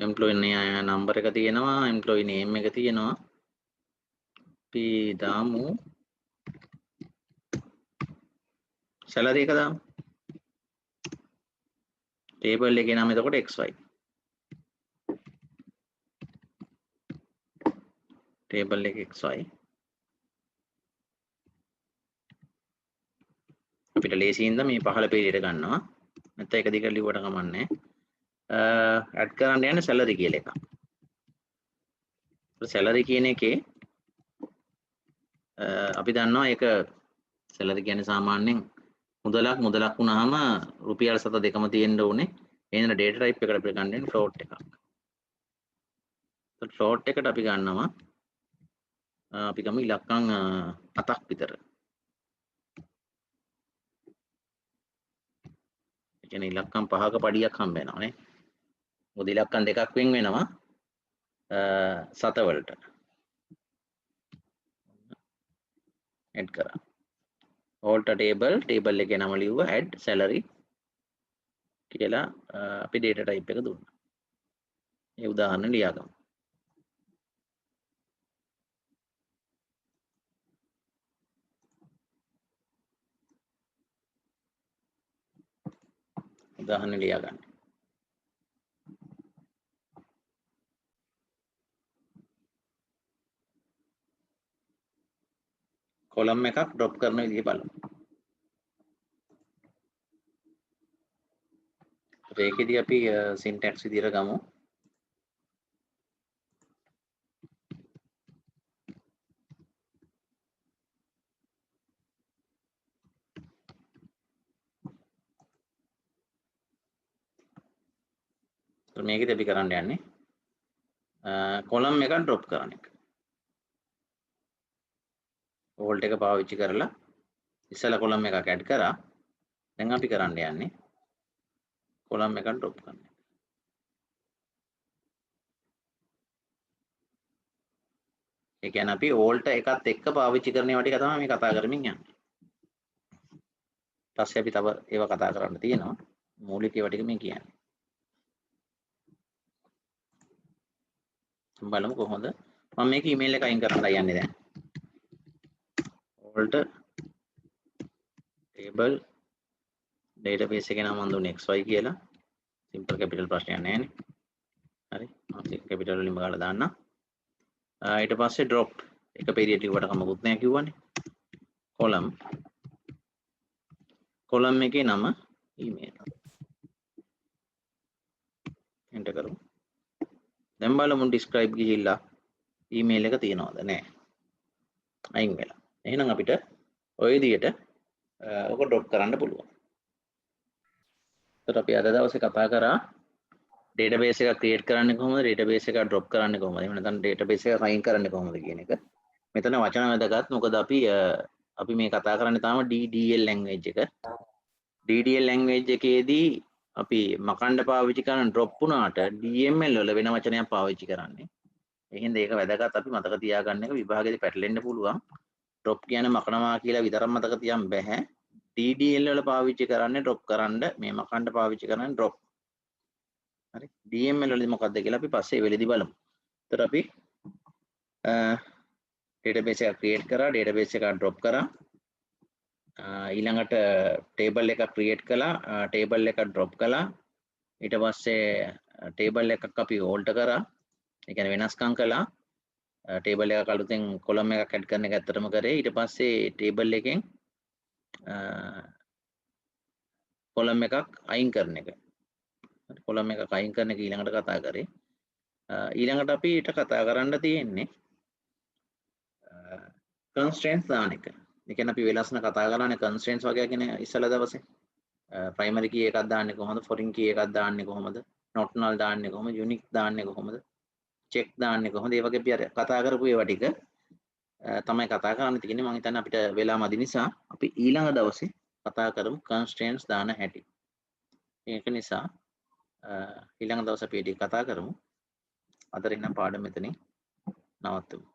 employee number එක තියෙනවා, employee name එක තියෙනවා. අපි දාමු salary එක දාමු. table එකේ නම එතකොට xy. table එක xy අපිට ලේසියින්ද මේ පහළ පේලියට ගන්නවා නැත්නම් එක දිගට ලිව්වට කමන්නේ ඇඩ් කරන්න යන්නේ salary කියලා එකක්. salary කියන එකේ අපි දන්නවා ඒක salary කියන්නේ සාමාන්‍යයෙන් මුදලක් වුණාම රුපියල් 7 දෙකම තියෙන්න ඕනේ. එහෙනම් data type එකට අපිට ගන්න වෙන්නේ float එකක්. ඒත් float එකට අපි ගන්නවා අපි ගමු ඉලක්කම් 7ක් විතර. ඒ කියන්නේ ඉලක්කම් 5ක පඩියක් හම්බ වෙනවා නේ. මොකද ඉලක්කම් දෙකක් වෙන් වෙනවා 7 වලට. add කරා. alter table එකේ නම ලිව්වා add salary කියලා අපි data type එක දුන්නා. මේ උදාහරණ ලියාගමු. උදාහරණ ලියා ගන්න. කොලම් එකක් drop කරන විදිහ බලමු. ඒකෙදී අපි syntax විදිහට ගමු. මේකෙදී අපි කරන්න යන්නේ කොලම් එකක් drop කරන එක. alt එක පාවිච්චි කරලා ඉස්සලා කොලම් එකක් add කරා. දැන් අපි කරන්න යන්නේ කොලම් එකක් drop කරන එක. ඒ කියන්නේ අපි alt එකත් එක්ක පාවිච්චි කරන ඒවා ටික තමයි මේ කතා කරමින් යන්නේ. ඊපස්සේ අපි තව ඒවා කතා කරන්න තියෙනවා. මූලික ඒවා ටික මේ කියන්නේ. බලමු කොහොමද මම මේක email එක අයින් කරලා යන්නේ දැන්. alt table database එකේ නම මම දුන්නේ xy කියලා. simple capital ප්‍රශ්නයක් නැහැ නේ. හරි. මම capital වලින්ම ගාලා දාන්න. ඊට පස්සේ drop එක period ලිව්වට කමකුත් නැහැ කිව්වනේ. column එකේ නම email. enter කරමු. දැන් බලමු describe ගිහිල්ලා email එක තියනවද නැහැ. අයින් වෙලා. එහෙනම් අපිට ওই විදිහට ඔක drop කරන්න පුළුවන්. ඒත් අපි අද දවසේ කතා කරා database එකක් create කරන්නේ කොහොමද, database එකක් drop කරන්නේ කොහොමද, එහෙම නැත්නම් database එක අයින් කරන්නේ කොහොමද කියන එක. මෙතන වචන වැදගත්. මොකද අපි මේ කතා කරන්නේ තාම DDL language එක. DDL language එකේදී අපි මකණ්ඩ පාවිච්චි කරන drop වුණාට DML වල වෙන වචනයක් පාවිච්චි කරන්නේ. ඒ හින්දා ඒක වැදගත් අපි මතක තියාගන්න එක. විභාගයේදී පැටලෙන්න පුළුවන්. drop කියන්නේ මකනවා කියලා විතරක් මතක තියන්න බෑ. DDL වල පාවිච්චි කරන්නේ drop කරන්න, මේ මකණ්ඩ පාවිච්චි කරන්නේ drop. හරි. DML වලදී මොකක්ද කියලා අපි පස්සේ වෙලෙදි බලමු. ඒතර අපි database එකක් create කරා, database එකක් drop කරා. ඊළඟට table එකක් create කළා, table එකක් drop කළා. ඊට පස්සේ table එකක් අපි alter කරා. ඒ කියන්නේ වෙනස්කම් කළා. table එකක අලුතෙන් column එකක් add කරන එක ඇත්තටම කරේ. ඊට පස්සේ table එකෙන් column එකක් අයින් කරන එක. column එකක් අයින් කරන එක ඊළඟට කතා කරේ. ඊළඟට අපි ඊට කතා කරන්න තියෙන්නේ constraints දාන එක. ඒ කියන්නේ අපි වෙලස්න කතා කරන්නේ constraints වගේ කියන ඉස්සලා දවසේ. primary key එකක් දාන්නේ කොහොමද, foreign key එකක් දාන්නේ කොහොමද, not null දාන්නේ කොහොමද, unique දාන්නේ කොහොමද, check දාන්නේ කොහොමද, ඒ වගේ අපි අර කතා කරපු ඒවා ටික තමයි කතා කරන්න තියෙන්නේ. මම හිතන්නේ අපිට වෙලා මදි නිසා අපි ඊළඟ දවසේ කතා කරමු constraints දාන හැටි. ඒක නිසා ඊළඟ දවසේ අපි කතා කරමු. අතරින් නම් පාඩම මෙතනින් නවත්වමු.